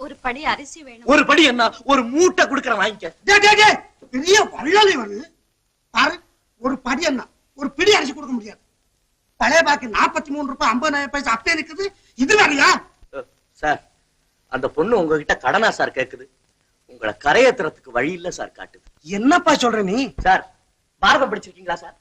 ஒரு படி அரிசி வேணும். ஒரு படி என்ன? ஒரு மூட்டை குடுக்கறேன், வாங்கிக்க. டேய் டேய் டேய், பெரிய வள்ளலே வருது. பாரு, ஒரு படி என்ன? ஒரு பிடி அரிசி கொடுக்க முடியாது. பழைய பாக்கி 43 ரூபாய் 50 பைசா அப்படியே இருக்குது. இது வேறையா? சார், அந்த பொண்ணு உங்ககிட்ட கடனா சார் கேக்குது. உங்களை கரையேத்துறதுக்கு வழி இல்ல சார் காட்டுது. என்னப்பா சொல்ற நீ? சார், பாரதம் படிச்சிருக்கீங்களா சார்?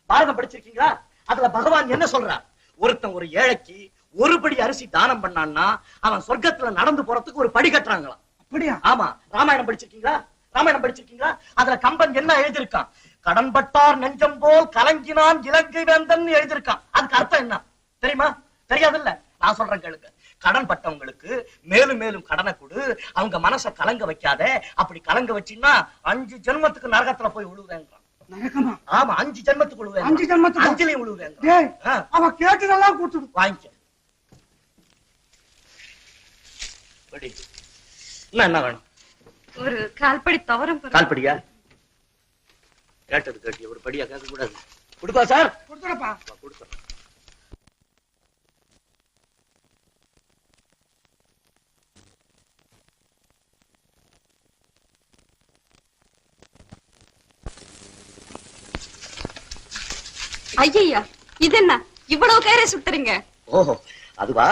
பாரதம் படிச்சிருக்கீங்களா? அதுல பகவான் என்ன சொல்றார்? ஒருத்தன் ஒரு ஏழைக்கு ஒரு படி அரிசி தானம் பண்ணான்னா அவன் சொர்க்கத்துல நடந்து போறதுக்கு ஒரு படி கட்டுறாங்களாம். அப்படியா? ஆமா. ராமாயணம் படிச்சிருக்கீங்களா? ராமாயணம் படிச்சிருக்கீங்களா? அதுல கம்பன் என்ன எழுதியிருக்கான்? கடன்பட்டார் நெஞ்சம் போல் கலங்கினான் இலங்கை வேந்தன் எழுதியிருக்கான். அதுக்கு அர்த்தம் என்ன தெரியுமா? தெரியாதுல்ல? நான் சொல்றேன் கேளுங்க. கடன் பட்டவங்களுக்கு மேலும் மேலும் கடனை கொடு, அவங்க மனசை கலங்க வைக்காத. அப்படி கலங்க வச்சீங்கன்னா 5 ஜென்மத்துக்கு நரகத்துல போய் விழுவேங்கிறான். நரகமா? ஆமா, 5 ஜென்மத்துக்கு விழுவேன். 5 ஜென்மத்துக்கு? 5லயும் விழுவேங்க. டேய், அவ கேட்டதெல்லாம் கொடுத்துடு. வாங்கிக்க. படி. என்ன வேணும்? ஒரு கால்படி துவரம் பருப்பு. கால்படியா? கேட்டது கேட்டிய ஒரு படியா கேட்க கூடாது. கொடுப்பா சார். கொடுத்துடப்பா. கொடுத்துறேன். ஐயா, இது என்ன இவ்வளவு கயிறை சுட்டுறீங்க? ஓஹோ, அதுவா?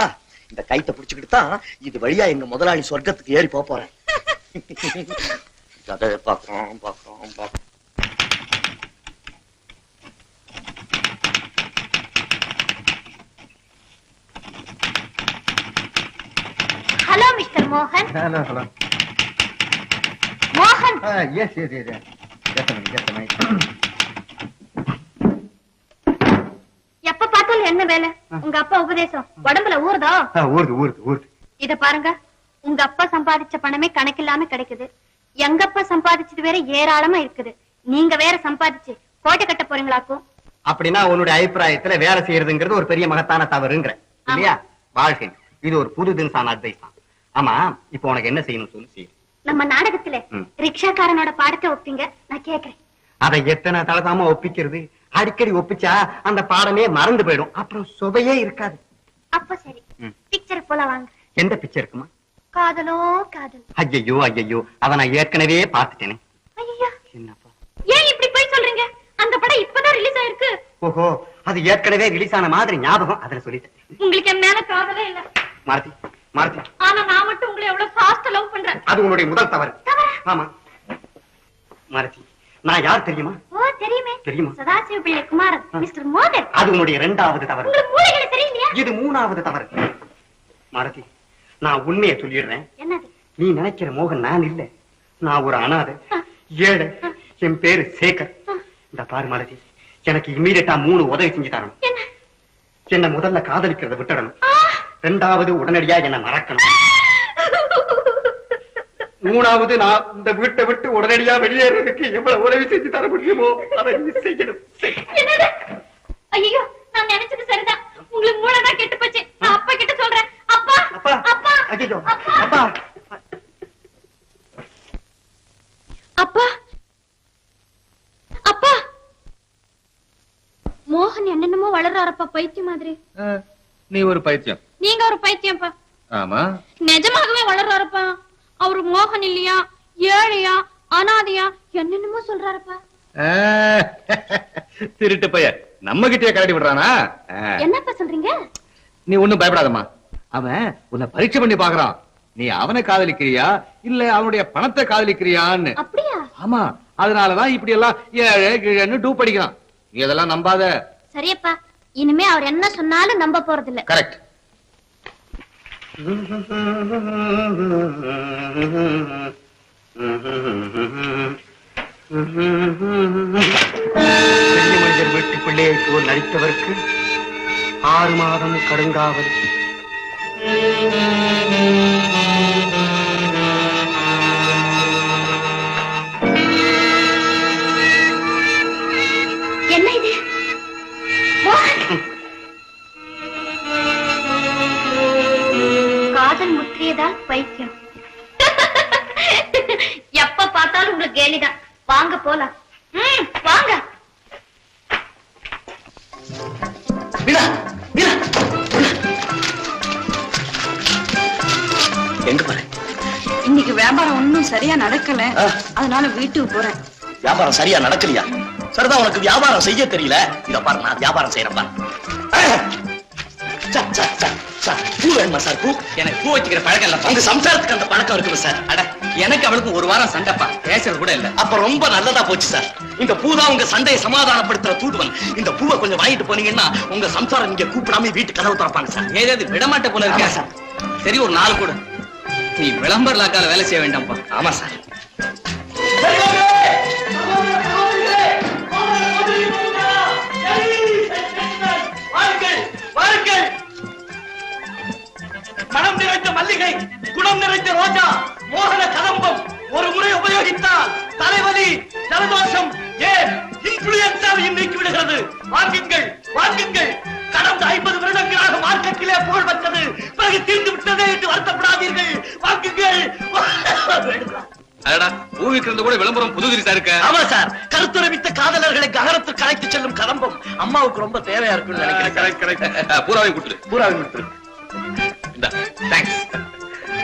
இந்த கைத்தை புடிச்சுக்கிட்டு தான் இது வழியா எங்க முதலாளி சொர்க்கத்துக்கு ஏறி போறேன். அதை பாக்குறோம். ஹலோ மிஸ்டர் மோகன். ஹலோ. மோகன், எஸ். எப்ப பார்த்தாலும் என்ன வேலை? உங்க அப்பா உபதேசம் உடம்புல ஊறுதோ? ஊருது. இத பாருங்க, உங்க அப்பா சம்பாதிச்ச பணமே கணக்கில்லாம கிடைக்குது. எங்க அப்பா சம்பாதிச்சது வேற ஏராளமா இருக்குது. நீங்க வேற சம்பாதிச்சு கோட்டை கட்ட போறீங்களாக்கும். அப்படின்னா உன்னுடைய அபிப்பிராயத்துல வேலை செய்யறதுங்கிறது ஒரு பெரிய மகத்தான தவறுங்கிற இல்லையா? வாழ்க்கை இது ஒரு புது தினசான அட்வைஸ் தான். ஆமா, இப்ப உனக்கு என்ன செய்யணும் சொல்லு. செய்யும். நம்ம நாடகத்துல ரிக்ஷாக்காரனோட பாடத்தை ஒப்பிங்க, நான் கேக்குறேன். அதை எத்தனை தலதாம ஒப்பிக்கிறது? அடிக்கடி ஒப்பிச்சா அந்த பாடமே மறந்து போயிடும், அப்புறம் சுவையே இருக்காது. அப்ப சரி, பிக்சர் போல வாங்க. எந்த பிக்சர் இருக்குமா? காதலோ காதல். ஐயோ அதை நான் ஏற்கனவே பார்த்துட்டேனே. ஐயா, என்னப்பா ஏன் இப்படி போய் சொல்றீங்க? அந்த படம் இப்பதான் ரிலீஸ் ஆயிருக்கு. ஓஹோ, அது ஏற்கனவே ரிலீஸ் ஆன மாதிரி ஞாபகம், அதுல சொல்லிட்டேன். உங்களுக்கு என் மேல காதலே இல்ல. மாருதி, ஆனா நான் மட்டும் உங்களை எவ்வளவு ஃபாஸ்டா லவ் பண்றேன். அது உன்னுடைய முதல் தவறு. ஆமா மாருதி, நான் யார் தெரியுமா? ஓ, தெரியுமே. தெரியுமா? சதாசிவ பிள்ளை குமாரன், மிஸ்டர் மோகன். அது உன்னுடைய 2வது தவறு. உங்களுக்கு மூளைகளை தெரியலையா? இது 3வது தவறு. மாருதி, நான் உண்மையை சொல்லிடுறேன். என்னது? நீ நினைக்கிற மோகன் நான் இல்ல. நான் ஒரு அனாதை, ஏழை. என் பேரு சேகர். இந்த பாரு மாருதி, எனக்கு இம்மீடியட்டா 3 உதவி செஞ்சு தரணும். என்ன முதல்ல காதலிக்கிறத விட்டுடணும். 2வது உடனடியா என்ன மறக்கணும். 3வது நான் இந்த வீட்டை விட்டு உடனடியா வெளியேறதுக்கு எவ்வளவு உதவி செஞ்சு தர முடியுமோ அதை செய்யணும். ஐயோ, நான் நினைச்சது சரிதான். உங்களுக்கு மூளைதான் கெட்டு போச்சு. நான் அப்பா கிட்ட சொல்றேன். அப்பா, அப்பா, அப்பா, ஐயோ, அப்பா, அப்பா, அப்பா. மோகன் என்னென்னமோ வளர்றாரப்பா, பைத்தியம் மாதிரி. நீ ஒரு பைத்தியம். நீங்க ஒரு பைத்தியம்ப்பா. ஆமா, நிஜமாகவே வளர்றாருப்பா. அவரு மோகன் இல்லையா, ஏழையா, அனாதையா, என்னென்னமோ சொல்றாருப்பா. திருட்டு பைய நம்ம கிட்டே கரடி விடுறானா? என்னப்பா சொல்றீங்க? நீ ஒண்ணும் பயப்படாதம்மா. அவன் உன்னை பரீட்சை பண்ணி பாக்குறான். நீ அவனை காதலிக்கிறியா இல்ல அவனுடைய பணத்தை காதலிக்கிறியான்னு. அப்படியா? ஆமா, அதனாலதான் இப்படி எல்லாம் ஏழை கீழன்னு டூப் படிக்கிறான். நீ அதெல்லாம் நம்பாத. சரியப்பா, இனிமே அவர் என்ன சொன்னாலும் நம்ப போறது இல்ல. கரெக்ட். பெரிய மனிதர் வீட்டு பிள்ளையை போல் நடித்தவருக்கு 6 மாதம் கடுங்காவல். என்ன இது? காதல் முற்றியதால் பைத்தியம். எப்ப பார்த்தாலும் உங்களுக்கு கேலிதான். வாங்க போலாம். வாங்க. எங்க பாரு, இன்னைக்கு வியாபாரம் ஒன்னும் சரியா நடக்கல, அதனால வீட்டுக்கு போறேன். வியாபாரம் சரியா நடக்கலையா? சரிதான், உனக்கு வியாபாரம் செய்ய தெரியல. இத பாரு, நான் வியாபாரம் செய்யறேன் பாரு. பூ வேணுமா சார்? பூ எனக்கு பூ வச்சுக்கிற பழக்கம் இல்ல. உங்க சம்சாரத்துக்கு அந்த பழக்கம் இருக்குது சார். அட, எனக்கு அவளுக்கு ஒரு வாரம் சண்டைப்பா, பேசுறது கூட இல்ல. அப்ப ரொம்ப நல்லதா போச்சு சார். இந்த பூ தான் உங்க சண்டையை சமாதானப்படுத்துற தூதுவன். இந்த பூவை கொஞ்சம் வாங்கிட்டு போனீங்கன்னா உங்க சம்சாரம் இங்க கூப்பிடாம வீட்டு கதவு திறப்பாங்க சார். ஏதாவது விடமாட்ட போல இருக்கா சார்? சரி, ஒரு 4 கூட. நீ விளம்பர லாக்கால வேலை செய்ய வேண்டாம்ப்பா. ஆமா சார். மனம் நிறைந்த மல்லிகை, குணம் நிறைந்த ரோஜா, மோகன கதம்பம் ஒரு முறை உபயோகித்தால் தலைவலி, ஜலதோஷம், ஏன் இன்ஃபுளுயன்சாவையும் நீக்கி விடுகிறது. வாங்குங்கள், வாங்குங்கள். கடந்த 50 வருடங்களாக மார்க்கெட்டிலே புகழ் வந்தது, பிறகு தீர்ந்து விட்டதே என்று வருத்தப்படாதீர்கள். வாங்குங்கள். அடடா, பூவிக்கிறது கூட விளம்பரம் புதுதிரிசா இருக்க. ஆமா சார், கருத்துரவித்த காதலர்களை ககரத்துக்கு அழைத்து செல்லும் கதம்பம் அம்மாவுக்கு ரொம்ப தேவையா இருக்குன்னு நினைக்கிறேன். பூராவையும் கொடுத்துரு. பூராவையும் கொடுத்துரு. இந்தா, தேங்க்ஸ்.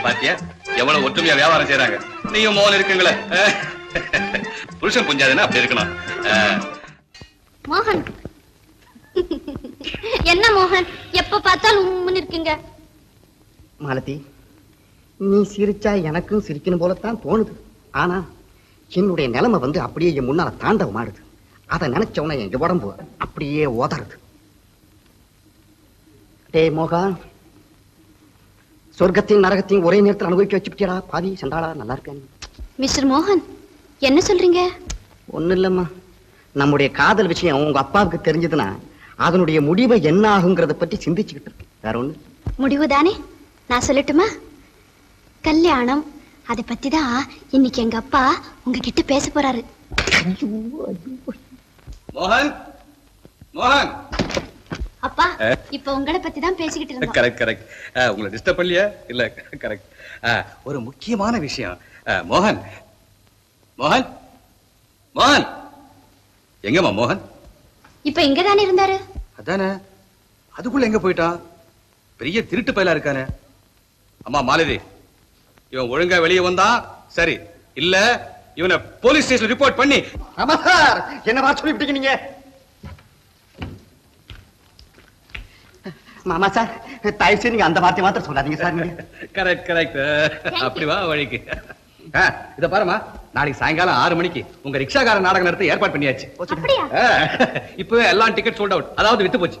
பாத்தியா எவ்வளவு ஒற்றுமையா வியாபாரம் செய்யறாங்க. நீயும் மோகன் இருக்குங்களே. புருஷன் புஞ்சாதுன்னா அப்படி இருக்கணும். மோகன், என்ன மோகன் எப்ப பார்த்தாலும் உம்முன்னு இருக்கீங்க? மாலதி, நீ சிரிச்சா எனக்கும் சிரிக்கணும் போலத்தான் தோணுது. ஆனா என்னுடைய நிலைமை அப்படியே என் முன்னால தாண்டவம் ஆடுது. அதை நினைச்சவன என் உடம்பு அப்படியே ஓதறது. டே மோகன், சொர்க்கத்தையும் நரகத்தையும் ஒரே நேரத்தில் அனுபவிக்க வச்சுக்கிட்டியடா பாதி சண்டாளா. நல்லா இருக்கேன். மிஸ்டர் மோகன், என்ன சொல்றீங்க? ஒண்ணு இல்லம்மா, நம்முடைய காதல் விஷயம் உங்க அப்பாவுக்கு தெரிஞ்சதுன்னா அதனுடைய முடிவை என்ன ஆகுங்கிறத பற்றி சிந்திச்சுக்கிட்டு இருக்கு. வேற ஒண்ணு. முடிவுதானே, நான் சொல்லட்டுமா? கல்யாணம். அதை பத்தி தான் இன்னைக்கு எங்க அப்பா உங்ககிட்ட பேச போறாரு. மோகன், மோகன். அப்பா, இப்ப உங்களை பத்தி தான் பேசிக்கிட்டு இருந்தோம். Correct, correct. உங்களை டிஸ்டர்ப் பண்ணலையா? இல்ல, கரெக்ட். ஒரு முக்கியமான விஷயம். மோகன், மோகன், மோகன். எங்கம்மா மோகன்? இப்ப இங்கதானே இருந்தாரு. அதானே, அதுக்குள்ள எங்க போயிட்டான்? பெரிய திருட்டு பயலா இருக்கானே. அம்மா மாலதி, இவன் ஒழுங்கா வெளியே வந்தா சரி, இல்ல இவனை போலீஸ் ஸ்டேஷன் ரிப்போர்ட் பண்ணி. ஆமா சார், என்னவா சொல்லிவிட்டீங்க நீங்க? மாமா சார், தயவு செய்து நீங்க அந்த வார்த்தை மாத்திரம் சொல்லாதீங்க சார். Correct, correct. அப்படி வா வழிக்கு. இத பாருமா, நாளைக்கு சாயங்காலம் 6 மணிக்கு உங்க ரிக்ஷாக்கார நாடகம் நடத்த ஏற்பாடு பண்ணியாச்சு. அப்படியா? இப்பவே எல்லாம் டிக்கெட் சோல்ட் அவுட், அதாவது வித்து போச்சு.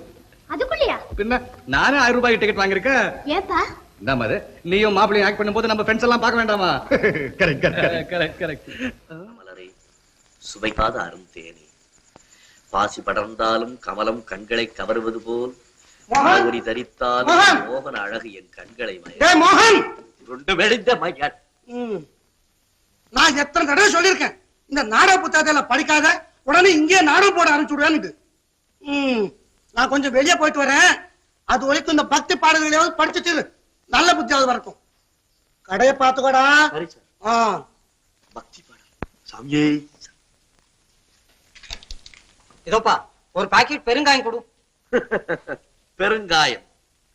அதுக்குள்ளயா? பின்ன நானே 1000 ரூபாய்க்கு டிக்கெட் வாங்கிருக்கேன். ஏப்பா? இந்த மாதிரி நீயும் மாப்பிள்ளையும் ஆக்ட் பண்ணும்போது நம்ம ஃப்ரெண்ட்ஸ் எல்லாம் பார்க்க வேண்டாமா? Correct, correct, correct. மலரே, சுவைக்காத அருந்தேனே, பாசி படர்ந்தாலும் கமலம் கண்களை கவருவது போல் மோகனி தரித்தாலும் மோகன அழகு என் கண்களை மோகன் உருண்டு மெலிந்த மையாட். நான் எத்தனை தடவை சொல்லியிருக்கேன், இந்த நாடக புத்தகத்துல படிக்காத, உடனே இங்கே நாடகம் போட ஆரம்பிச்சுடுவேன்னு. நான் கொஞ்சம் வெளியே போயிட்டு வரேன். அது வரைக்கும் இந்த பக்தி பாடல்களையாவது படிச்சுட்டு நல்ல புத்தியாவது வரட்டும். கடையை பார்த்துக்கோடா. பக்தி பாடல் சாமியே. இதோப்பா, ஒரு பாக்கெட் பெருங்காயம் கொடு. பெருங்காயம்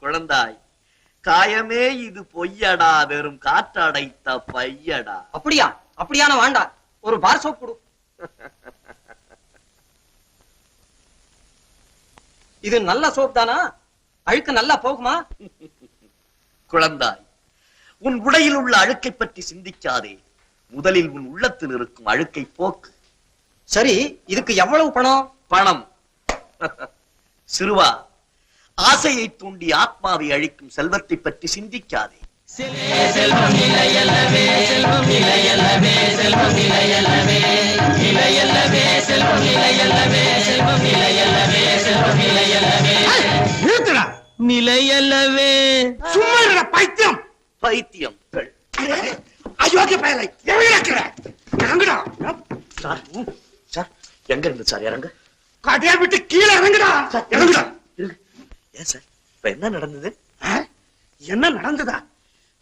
குழந்தாய், காயமே இது பொய்யடா, வெறும் காற்றடைத்த பையடா. அப்படியா? அப்படியான வேண்டாம், ஒரு பார் சோப் கொடு. இது நல்ல சோப் தானா? அழுக்கு நல்லா போகுமா? குழந்தாய், உன் உடையில் உள்ள அழுக்கை பற்றி சிந்திக்காதே, முதலில் உன் உள்ளத்தில் இருக்கும் அழுக்கை போக்கு. சரி, இதுக்கு எவ்வளவு பணம்? பணம் சிறுவா, ஆசையை தூண்டி ஆத்மாவை அழிக்கும் செல்வத்தை பற்றி சிந்திக்காதே. செல்வம் நிலையல்லவே, செல்வம் நிலையல்லவே, செல்வம் நிலையல்லவே, நிலையல்லவே, செல்வம் நிலையல்லவே, செல்வம் நிலையல்லவே, செல்வம் நிலையல்லவே, நிறுத்துடா. நிலையல்லவே. சும்மா இருடா பைத்தியம். பைத்தியம். அயோக்கிய பயலை எவ்வளவு இறங்குடா. சார் சார் எங்க இருந்து சார் இறங்க? கடையை விட்டு கீழே இறங்குடா. இறங்குடா. ஏன் சார் இப்ப என்ன நடந்தது? என்ன நடந்ததா?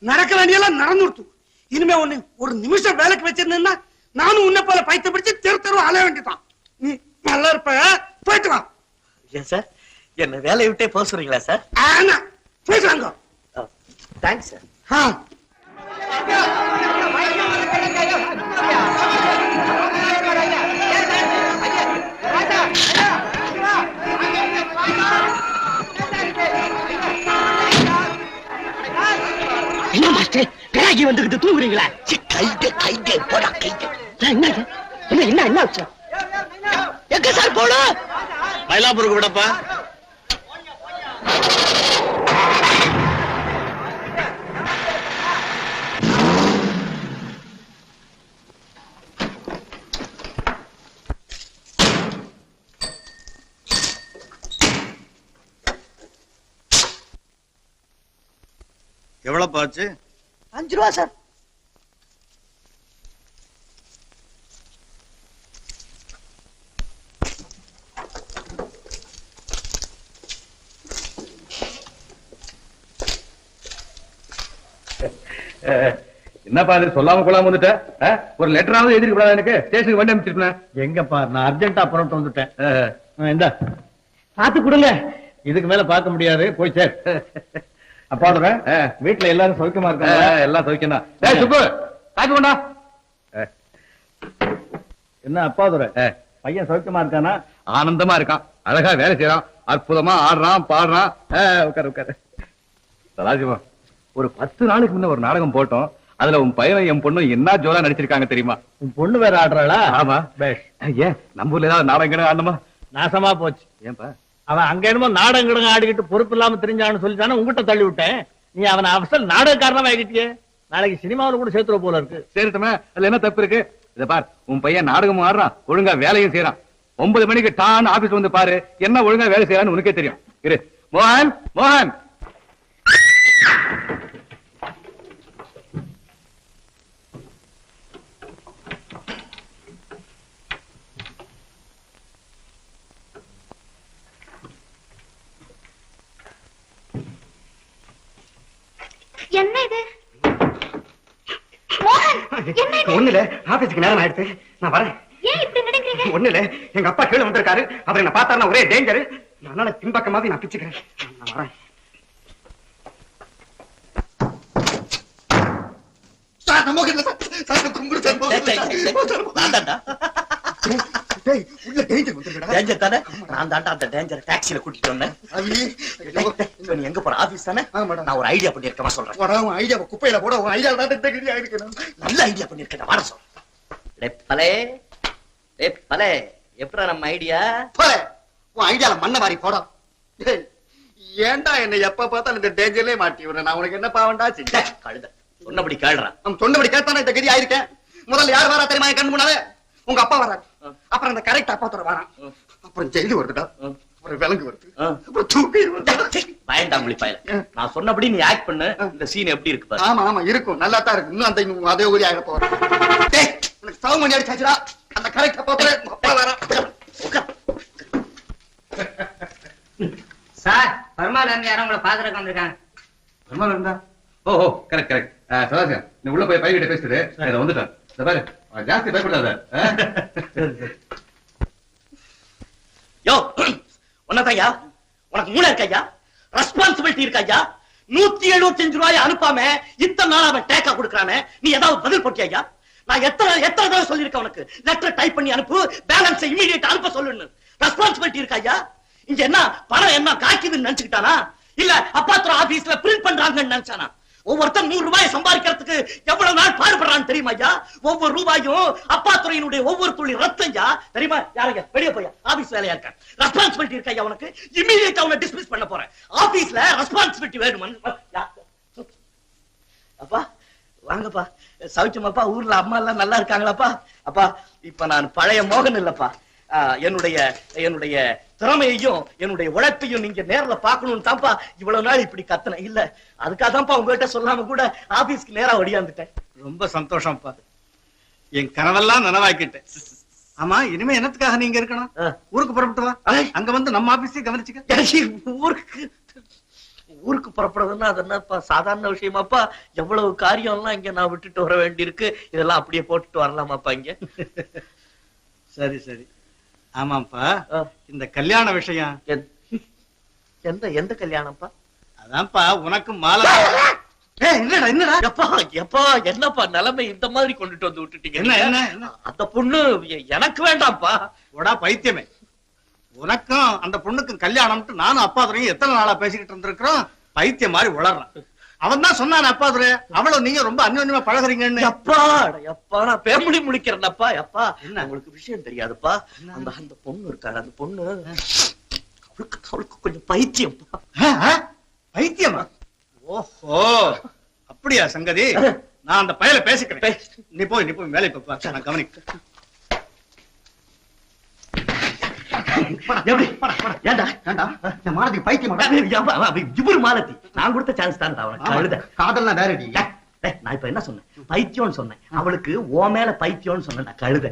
நடக்க வேண்டியெல்லாம் நடந்துடுத்து. இனிமே ஒண்ணு ஒரு நிமிஷம் வேலைக்கு வச்சிருந்தேன்னா நானும் உன்னை போல பைத்தியம் பிடிச்சு தெரு தெரு அலைய வேண்டியதான். நீ நல்லா இருப்ப, போயிட்டு வா. ஏன் சார் என்ன வேலையை விட்டே போக சொல்றீங்களா சார்? ஆனா போயிட்டு வாங்க. Thanks sir. என்ன மாஸ்டர் கிராக்கி வந்துகிட்டு தூங்குறீங்களா? கைகே போடா கைகே. என்ன என்ன என்ன என்ன ஆச்சு? எங்க சார் போடும்? மயிலாப்பூருக்கு விடப்பா. எவ்வளவு ஆச்சு? 5 ரூபா சார். என்னப்பா இது சொல்லாம கொள்ளாம வந்துட்ட? ஒரு லெட்டராவது எழுதி கூடாது எனக்கு? ஸ்டேஷனுக்கு வண்டி அனுப்பிச்சிருப்பேன். எங்கப்பா நான் அர்ஜென்டா புறப்பட்டு வந்துட்டேன். இந்த பாத்து கொடுங்க. இதுக்கு மேல பார்க்க முடியாது. போய் சார். அப்பா வீட்டுல எல்லாரும் சௌக்கியமா இருக்காங்க? எல்லாம் சௌக்கியம் தான். சுப்பு காப்பி கொண்டா. என்ன அப்பாதுரை பையன் சௌக்கியமா இருக்கானா? ஆனந்தமா இருக்கான். அழகா வேலை செய்யறான். அற்புதமா ஆடுறான் பாடுறான். உட்காரு உட்காரு. சதாசிவம், ஒரு 10 நாளுக்கு முன்ன ஒரு நாடகம் போட்டோம். அதுல உன் பையனும் என் பொண்ணும் என்ன ஜோலா நடிச்சிருக்காங்க தெரியுமா? உன் பொண்ணு வேற ஆடுறாளா? ஆமா. பேஷ். ஏன் நம்ம ஊர்ல ஏதாவது நாடகம் ஆடணுமா? நாசமா போச்சு. ஏன்பா? அவன் அங்க என்னமோ நாடகம் கிடங்க ஆடிக்கிட்டு பொறுப்பு இல்லாம தெரிஞ்சான்னு சொல்லிட்டானே உங்ககிட்ட தள்ளி விட்டேன். நீ அவனை அவசல் நாடகக்காரனா ஆகிட்டியே. நாளைக்கு சினிமாவில் கூட சேர்த்துற போல இருக்கு. சரிட்டுமே, அதுல என்ன தப்பு இருக்கு? இத பார், உன் பையன் நாடகமும் ஆடுறான், ஒழுங்கா வேலையும் செய்யறான். 9 மணிக்கு டான் ஆபீஸ் வந்து பாரு, என்ன ஒழுங்கா வேலை செய்யறான்னு உனக்கே தெரியும். இரு மோகன், மோகன். என்ன இது? மோகன், என்ன இது? ஒண்ணு இல்ல, ஆபீஸ்க்கு நேரம் ஆயிடுச்சு, நான் வரேன். ஏன் இப்படி நடக்கிறீங்க? ஒண்ணு இல்ல, எங்க அப்பா கீழே வந்திருக்காரு. அவர் என்ன பார்த்தாருன்னா ஒரே டேஞ்சர். அதனால பின்பக்கமாவது நான் பிச்சுக்கிறேன். நான் வரேன். சார் நமக்கு இல்ல சார். சார் கும்பிடு சார். டேய் உள்ள டேஞ்சர் வந்துருடா. டேஞ்சர் தானே? நான் தாண்டா அந்த டேஞ்சர் டாக்ஸில கூட்டிட்டு வந்தேன். நீ எங்க போற? ஆபீஸ் தானே? நான் ஒரு ஐடியா பண்ணிருக்கேன் சொல்றேன். வர உன் ஐடியா குப்பையில போட. உன் ஐடியா தான் இந்த கிரியா இருக்கு. நல்ல ஐடியா பண்ணிருக்கேன். வர சொல்றேன். பலே எப்படா நம்ம ஐடியா? உன் ஐடியால மண்ணை வாரி போட. ஏன்டா என்ன எப்ப பார்த்தாலும் இந்த டேஞ்சர்லயே மாட்டி விடுற? நான் உனக்கு என்ன பாவண்டா செஞ்ச? கழுத சொன்னபடி கேள்றான். நம்ம சொன்னபடி கேட்டானே இந்த கதி ஆயிருக்கேன். முதல்ல யார் வரா தெரியுமா? என் கண் முன்னாலே உங்க அப்பா வராரு. அப்புறம் அந்த கரெக்ட் அப்பா தோற வரான். அப்புறம் ஜெயிலு வருதுடா. அப்புறம் விலங்கு வருது. அப்புறம் தூக்கி வருது. பயந்தாங்குழி பயல. நான் சொன்னபடி நீ ஆக்ட் பண்ணு. இந்த சீன் எப்படி இருக்கு பாரு. ஆமா ஆமா இருக்கும். நல்லா தான் இருக்கு. இன்னும் அந்த அதே ஊரி ஆக போறேன். டேய் எனக்கு சவுண்ட் பண்ணி அடிச்சாச்சுடா. அந்த கரெக்ட் அப்பா தோற அப்பா வரான். சார் பர்மானந்த் யாரும் உங்களை பாக்குறதுக்கு வந்திருக்காங்க. இருந்தா ஓ கரெக்ட் கரெக்ட். சதாசிவம், நீ உள்ள போய் பையன்கிட்ட பேசிட்டு இதை வந்துட்டேன். பாரு, ஜாஸ்தி பயப்படாத. யோ உன்னதையா, உனக்கு மூளை இருக்கையா? ரெஸ்பான்சிபிலிட்டி இருக்கையா? 175 ரூபாய் அனுப்பாம இத்தனை நாள் அவன் டேக்கா கொடுக்கறானே, நீ ஏதாவது பதில் போட்டியா? நான் எத்தனை தடவை சொல்லிருக்கேன் உனக்கு, லெட்டர் டைப் பண்ணி அனுப்பு, பேலன்ஸ் இமிடியேட் அனுப்ப சொல்லுன்னு. ரெஸ்பான்சிபிலிட்டி இருக்கையா? இங்க என்ன பணம் என்ன காய்க்குதுன்னு நினைச்சுக்கிட்டானா? இல்ல அப்பாத்துற ஆபீஸ்ல பிரிண்ட் பண்றாங்கன்னு நினைச்சானா? ஒவ்வொருத்தன் 100 ரூபாய் சம்பாதிக்கிறதுக்கு எவ்வளவு நாள் பாடுபடுறான்னு தெரியுமா ஐயா? ஒவ்வொரு ரூபாயும் அப்பா துறையினுடைய ஒவ்வொரு துளி ரத்தம் ஐயா. தெரியுமா? யாரையா வெளியே போய் ஆபீஸ் வேலையா இருக்க ரெஸ்பான்சிபிலிட்டி இருக்கா ஐயா உனக்கு? இமீடியட்டா அவனை டிஸ்மிஸ் பண்ண போறேன். ஆபீஸ்ல ரெஸ்பான்சிபிலிட்டி வேணுமா? அப்பா வாங்கப்பா. சௌக்கியமாப்பா? ஊர்ல அம்மா எல்லாம் நல்லா இருக்காங்களாப்பா? அப்பா இப்ப நான் பழைய மோகன் இல்லப்பா. என்னுடைய திறமையையும் என்னுடைய உழைப்பையும் நீங்க நேர்ல பாக்கணும்னு தான்ப்பா இவ்வளவு நாள் இப்படி கத்தன. இல்ல அதுக்காக தான்ப்பா உங்ககிட்ட சொல்லாம கூட ஆபீஸ்க்கு நேரா ஒடியாந்துட்டேன். ரொம்ப சந்தோஷம்ப்பா. என் கனவெல்லாம் நனவாக்கிட்டேன். ஆமா, இனிமே என்னத்துக்காக நீங்க இருக்கணும்? ஊருக்கு புறப்பட்டு வா. அங்க வந்து நம்ம ஆபீஸையும் கவனிச்சுக்க. ஊருக்கு புறப்படுறதுன்னா அது என்னப்பா சாதாரண விஷயமாப்பா? எவ்வளவு காரியம் எல்லாம் இங்க நான் விட்டுட்டு வர வேண்டியிருக்கு. இதெல்லாம் அப்படியே போட்டுட்டு வரலாமாப்பா இங்க? சரி சரி. ஆமாப்பா, இந்த கல்யாண விஷயம் எந்த கல்யாணம்ப்பா? அதான்ப்பா உனக்கு மாலை. என்னடா என்னடா எப்பா என்னப்பா நிலைமை இந்த மாதிரி கொண்டுட்டு வந்து விட்டுட்டீங்க? என்ன அந்த பொண்ணு எனக்கு வேண்டாம்ப்பா. உடா பைத்தியமே, உனக்கும் அந்த பொண்ணுக்கும் கல்யாணம்ட்டு நானும் அப்பா துறையும் எத்தனை நாளா பேசிக்கிட்டு இருந்திருக்கிறோம். பைத்தியம் மாதிரி உளறான். அவன் தான் சொன்னான் அப்பா துறை அவளும் நீங்க ரொம்ப அந்யோன்யமா பழகுறீங்கன்னு. எப்பா நான் பேமொழி முடிக்கிறேன்ப்பா. எப்பா என்ன உங்களுக்கு விஷயம் தெரியாதுப்பா? அந்த பொண்ணு இருக்காரு, அந்த பொண்ணு அவளுக்கு கொஞ்சம் பைத்தியம். பைத்தியமா? ஓஹோ அப்படியா சங்கதி? நான் அந்த பயல பேசிக்கிறேன். நீ போய் வேலை பாப்பா, நான் கவனிக்க. இவரு மாலத்தி நான் கொடுத்த சான்ஸ் தான். காதல்னா வேறடி. நான் இப்ப என்ன சொன்னேன்? பைத்தியம்னு சொன்னேன். அவளுக்கு ஓ மேல பைத்தியம்னு சொன்னேன். நான் கழுத.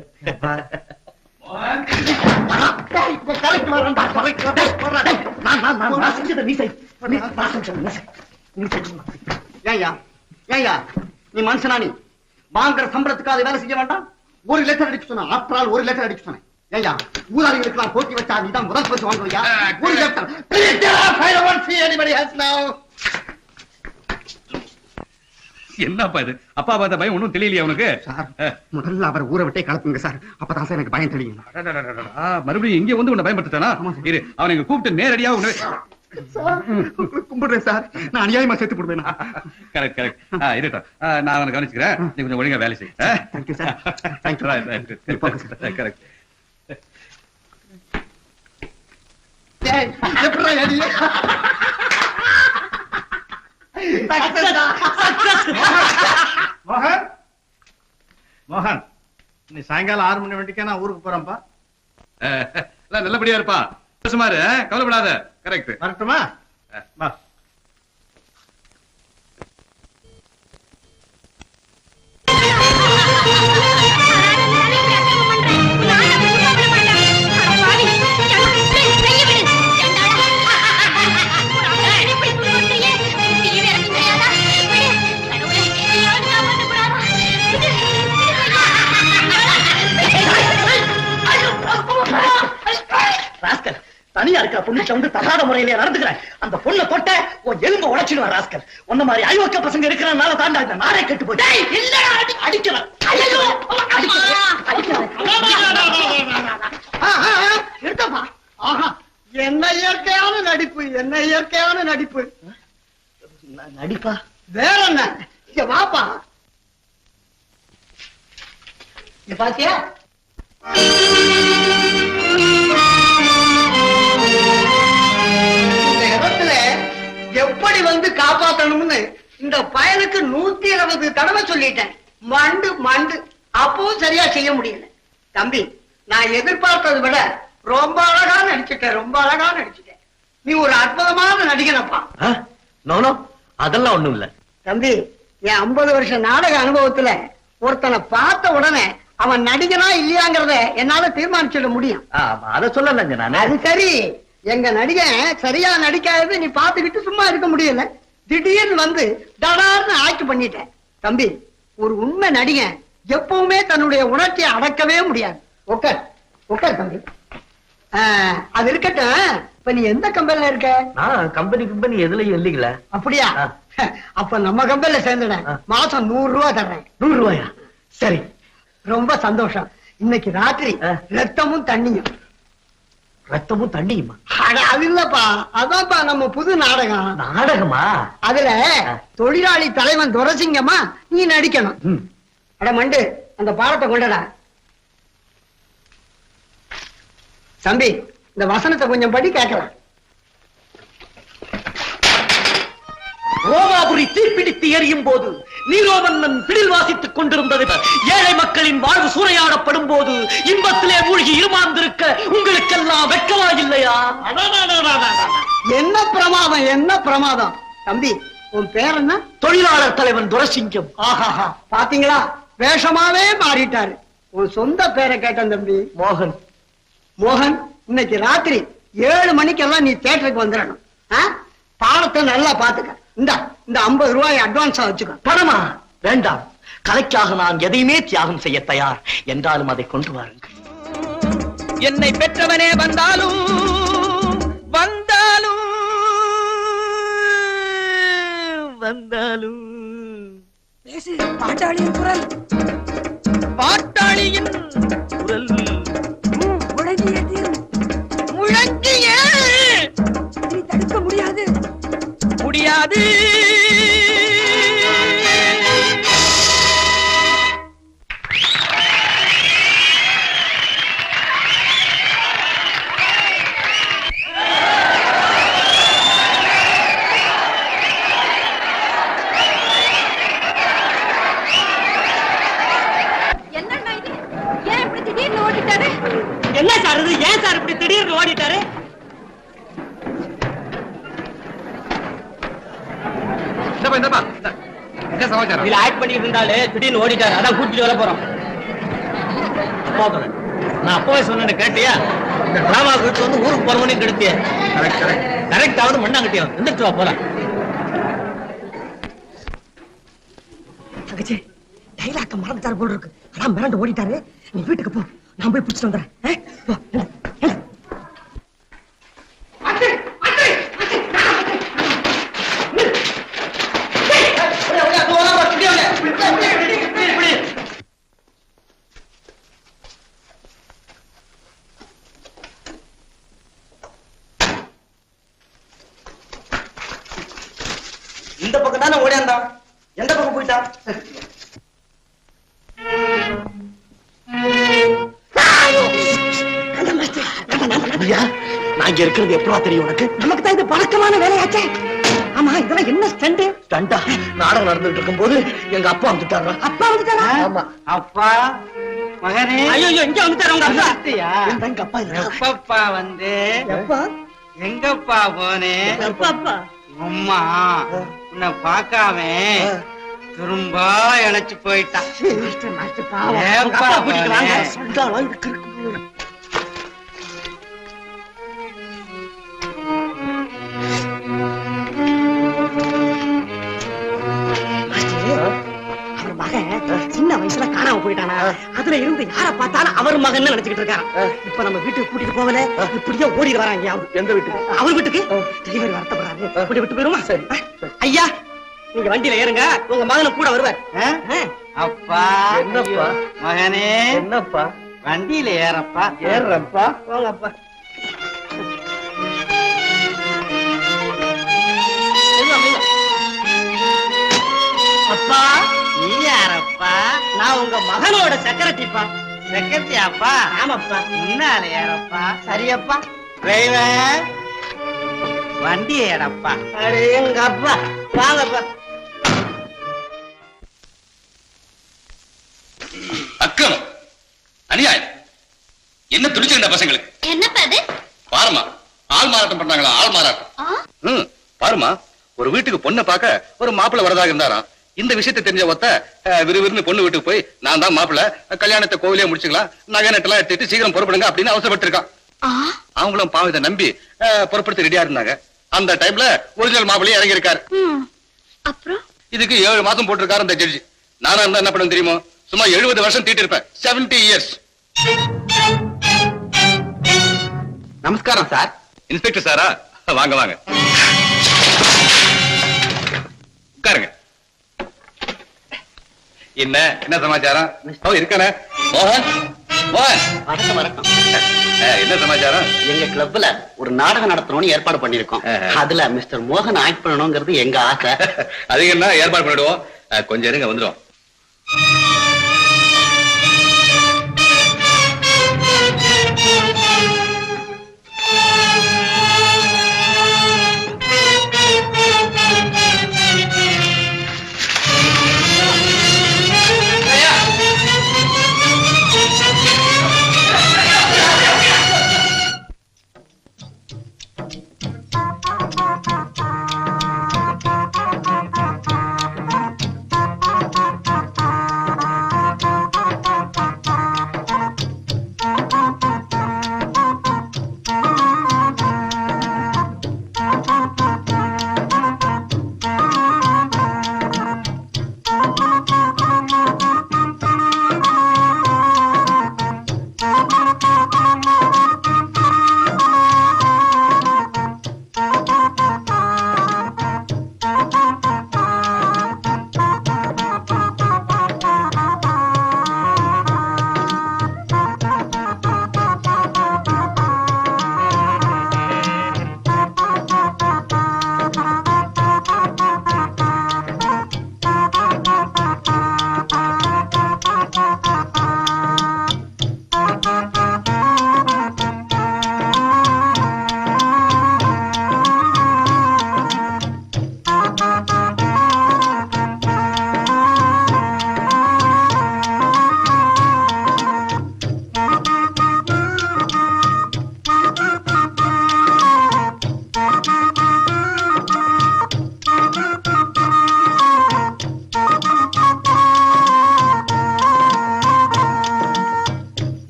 நீ மனுஷனா? நீ வாங்குற சம்பளத்துக்காக வேலை செய்ய வேண்டாம். ஒரு லெட்டர் அடிக்க சொன்ன. ஆஃப்டர் ஆல் ஒரு லெட்டர் அடிக்க சொன்னேன். ஏயா ஊதாரிகளுக்கு போட்டி வச்சா நீதான் முதல் பரிசு வாங்குறியா? ஒரு லெட்டர். என்னப்பா இது? அப்பா பார்த்த பயம் ஒன்னும் தெரியலையா உனக்கு? முதல்ல அவர் ஊரை விட்டே கலப்புங்க சார். அப்பதான் சார் எனக்கு பயம் தெரியும். மறுபடியும் இங்க வந்து உன்னை பயன்படுத்தானா? இரு, அவனை இங்க கூப்பிட்டு நேரடியா கும்பிடுறேன் சார். நான் அநியாயமா சேர்த்து கொடுப்பேன். Correct correct. இருக்கட்டும், நான் அவனை கவனிச்சுக்கிறேன். நீ கொஞ்சம் ஒழுங்கா வேலை செய். Thank you sir. தேங்க்யூ. கரெக்ட். மோகன், நீ சாயங்காலம் 6 மணி வண்டிக்கா நான் ஊருக்கு போறேன்ப்பா. நல்லபடியா இருப்பா. சுமாரு கவலைப்படாத. கரெக்ட். வரட்டுமா? வா. தனியா இருக்கிற பொண்ணு வந்து தகாத முறையில நடந்துக்கிறேன். அந்த பொண்ணை தொட்ட உன் எலும்ப உடைச்சிடுவான் ராஸ்கல். உன்ன மாதிரி அயோக்கிய பசங்க இருக்கிறனால தாண்டா இந்த நாடே கெட்டு போச்சு. அடிக்கிறேன் எடுத்தப்பா. என்ன இயற்கையான நடிப்பு, என்ன இயற்கையான நடிப்பு. நடிப்பா வேற என்ன? இங்க வாப்பா. பாத்தியா? இந்த இடத்துல எப்படி வந்து காப்பாத்தணும்னு இந்த பயனுக்கு 120 தடவை சொல்லிட்டேன். மண்டு மண்டு அப்பவும் சரியா செய்ய முடியல. தம்பி, நான் எதிர்பார்த்ததை விட ரொம்ப அழகா நடிச்சுட்டேன். ரொம்ப அழகா நடிச்சுட்டேன். நீ ஒரு அற்புதமான நடிகனப்பா. நோனோ அதெல்லாம் ஒண்ணும் இல்ல தம்பி. என் 50 வருஷம் நாடக அனுபவத்துல ஒருத்தனை பார்த்த உடனே அவன் நடிகனா இல்லையாங்கிறத என்னால தீர்மானிச்சிட முடியும். அத சொல்லலங்க நானு. அது சரி, எங்க நடிகன் சரியா நடிக்காதது நீ பாத்துக்கிட்டு சும்மா இருக்க முடியல. திடீர்னு வந்து தடார்னு ஆக்கி பண்ணிட்டேன். தம்பி, ஒரு உண்மை நடிகன் எப்பவுமே தன்னுடைய உணர்ச்சியை அடக்கவே முடியாது. உட்கார் உட்கார் தம்பி. அது இருக்கட்டும், இப்ப நீ எந்த கம்பெனில இருக்க? நான் கம்பெனி எதுலயும் இல்லைங்களா? அப்படியா? அப்ப நம்ம கம்பெனில சேர்ந்துடேன். மாசம் 100 ரூபாய் தர்றேன். 100 ரூபாயா? சரி, ரொம்ப சந்தோஷம். இன்னைக்கு ராத்திரி ரத்தமும் தண்ணியும். ரத்தமும் தண்ணியுமா? அது இல்லப்பா, அதான்ப்பா நம்ம புது நாடகம். நாடகமா? அதுல தொழிலாளி தலைவன் துரசிங்கமா நீ நடிக்கணும். அட மண்டு, அந்த பாடத்தை கொண்டடா. தம்பி, இந்த வசனத்தை கொஞ்சம் படி கேட்கலாம். ரோமாபுரி தீப்பிடித்து எரியும் போது நீரோமன்னன் பிடில் வாசித்துக் கொண்டிருந்தது. ஏழை மக்களின் வாழ்வு சூறையாடப்படும் போது இன்பத்திலே மூழ்கி இருமாந்திருக்க உங்களுக்கெல்லாம் வெட்கமா இல்லையா? என்ன பிரமாதம், என்ன பிரமாதம். தம்பி, உன் பேர் என்ன? தொழிலாளர் தலைவன் துரசிங்கம். ஆஹா, பாத்தீங்களா, வேஷமாவே மாறிட்டாரு. உன் சொந்த பேரை கேட்டேன் தம்பி. மோகன். மோகன், இன்னைக்கு ராத்திரி 7 மணிக்கெல்லாம் நீ தியேட்டருக்கு வந்துடணும். பாடத்தை நல்லா பாத்துக்க. இந்த 50 ரூபாய் அட்வான்ஸா வச்சுக்க. பணமா? வேண்டாம். கலைக்காக நான் எதையுமே தியாகம் செய்ய தயார். என்றாலும் அதை கொண்டு வாருங்கள். என்னை பெற்றவனே வந்தாலும் வந்தாலும் வந்தாலும் பேசு, பாட்டாளியின் குரல். பாட்டாளியின் குரல் முழங்கிய தீரும். முழங்கிய நீ தடுக்க முடியாது. முடியாது. என்னண்ணா இது? ஏன் இப்படி திடீர்னு ஓடிட்டாரு? என்ன சார் இது? ஏன் சார் இப்படி திடீர்னு ஓடிட்டாரு? என்ன சமாச்சாரம்? இதுல ஆக்ட் பண்ணிட்டு இருந்தாலே திடீர்னு ஓடிட்டாரு. அதான் கூட்டிட்டு வர போறோம். நான் அப்பவே சொன்னேன்னு கேட்டியா? இந்த டிராமா வீட்டு வந்து ஊருக்கு போறவனையும் கெடுத்திய. கரெக்ட் ஆகுது மண்ணாங்கட்டியும். எந்திரிச்சு வா போலாம். தங்கச்சி, டைலாக்க மறந்துட்டாரு போல் இருக்கு. அதான் மிரண்டு ஓடிட்டாரு. நீ வீட்டுக்கு போ, நான் போய் பிடிச்சிட்டு வந்துடுறேன். இந்த பக்கம் தானே ஓடியாந்தான். எந்த பக்கம் போயிட்டா? நான் இங்க இருக்கிறது எப்படா தெரியும் உனக்கு? நமக்கு தான் இது பழக்கமான வேலையாச்சே. ஆமா, இதெல்லாம் என்ன ஸ்டண்ட்? ஸ்டண்டா? நாடகம் நடந்துட்டு இருக்கும் போது எங்க அப்பா வந்துட்டாரா? அப்பா வந்துட்டாரா? ஆமா. அப்பா மகனே, ஐயோ இங்க வந்துட்டாரு உங்க அப்பா. எங்க அப்பா இல்ல. எப்பப்பா வந்து எப்பா? எங்கப்பா போனே? அப்பா அம்மா உன்னை பார்க்காம திரும்ப இழைச்சு போயிட்டான். ஏப்பா போனே? சொல்றாளா? இதுக்கு இருக்கு. அவர் மகன் சின்ன வயசுல காணாம போயிட்டானா? அதுல இருந்து யார பார்த்தாலும் அவர் மகன் நினைச்சுக்கிட்டு இருக்கான். இப்ப நம்ம வீட்டுக்கு கூட்டிட்டு போகல, இப்படியே ஓடி வராங்க. எந்த வீட்டுக்கு? அவர் வீட்டுக்கு. டெலிவரி வருத்தப்படுறாரு. அப்படி விட்டு போயிருமா? சரி ஐயா, நீங்க வண்டியில ஏறுங்க, உங்க மகனை கூட வருவார். அப்பா என்னப்பா? மகனே என்னப்பா? வண்டியில ஏறப்பா. ஏறப்பா. வாங்க அப்பா. அப்பா, நீ யாரப்பா? நான் உங்க மகனோட செக்ரட்டரிப்பா. செக்கத்தியாப்பா? ஆமாப்பா. முன்னால ஏறப்பா. சரியப்பா. டிரைவர் வண்டி ஏறப்பா. அடே எங்க அப்பா, வாங்கப்பா. அக்கிரமம், அநியாயம். என்ன துடிச்சு இந்த பசங்களுக்கு? என்னப்பா அது? பாருமா, ஆள் மாறாட்டம் பண்றாங்களா? ஆள் மாறாட்டம். பாருமா, ஒரு வீட்டுக்கு பொண்ணை பார்க்க ஒரு மாப்பிள்ளை வரதாக இருந்தாராம். இந்த விஷயத்தை தெரிஞ்ச ஒத்த விறுவிறுன்னு பொண்ணு வீட்டுக்கு போய், நான் தான் மாப்பிள்ளை, கல்யாணத்தை கோவிலே முடிச்சுக்கலாம், நகை நட்டெல்லாம் எடுத்துட்டு சீக்கிரம் புறப்படுங்க அப்படின்னு அவசரப்பட்டு இருக்கான். அவங்களும் பாவம் இதை நம்பி புறப்படுத்த ரெடியா இருந்தாங்க. அந்த டைம்ல ஒரிஜினல் மாப்பிள்ளையே இறங்கி இருக்காரு. அப்புறம் இதுக்கு 7 மாசம் போட்டிருக்காரு அந்த ஜட்ஜி. நானா இருந்தா என்ன பண்ண தெரியுமோ? சும்மா 70 வருஷம் தீட்டு இருப்பேன். 70 இயர்ஸ். நமஸ்காரம் சார். இன்ஸ்பெக்டர் சாரா? வாங்க வாங்க, உட்காருங்க. என்ன என்ன சமாச்சாரம்? இருக்கானே மோகன். மோகன், வணக்கம் வணக்கம். என்ன சமாச்சாரம்? எங்க கிளப்ல ஒரு நாடகம் நடத்தணும்னு ஏற்பாடு பண்ணிருக்கோம். அதுல மிஸ்டர் மோகன் ஆக்ட் பண்ணணுங்கிறது எங்க ஆசை. அது என்ன ஏற்பாடு பண்ணிடுவோம். கொஞ்சம் இருங்க, வந்துடும்.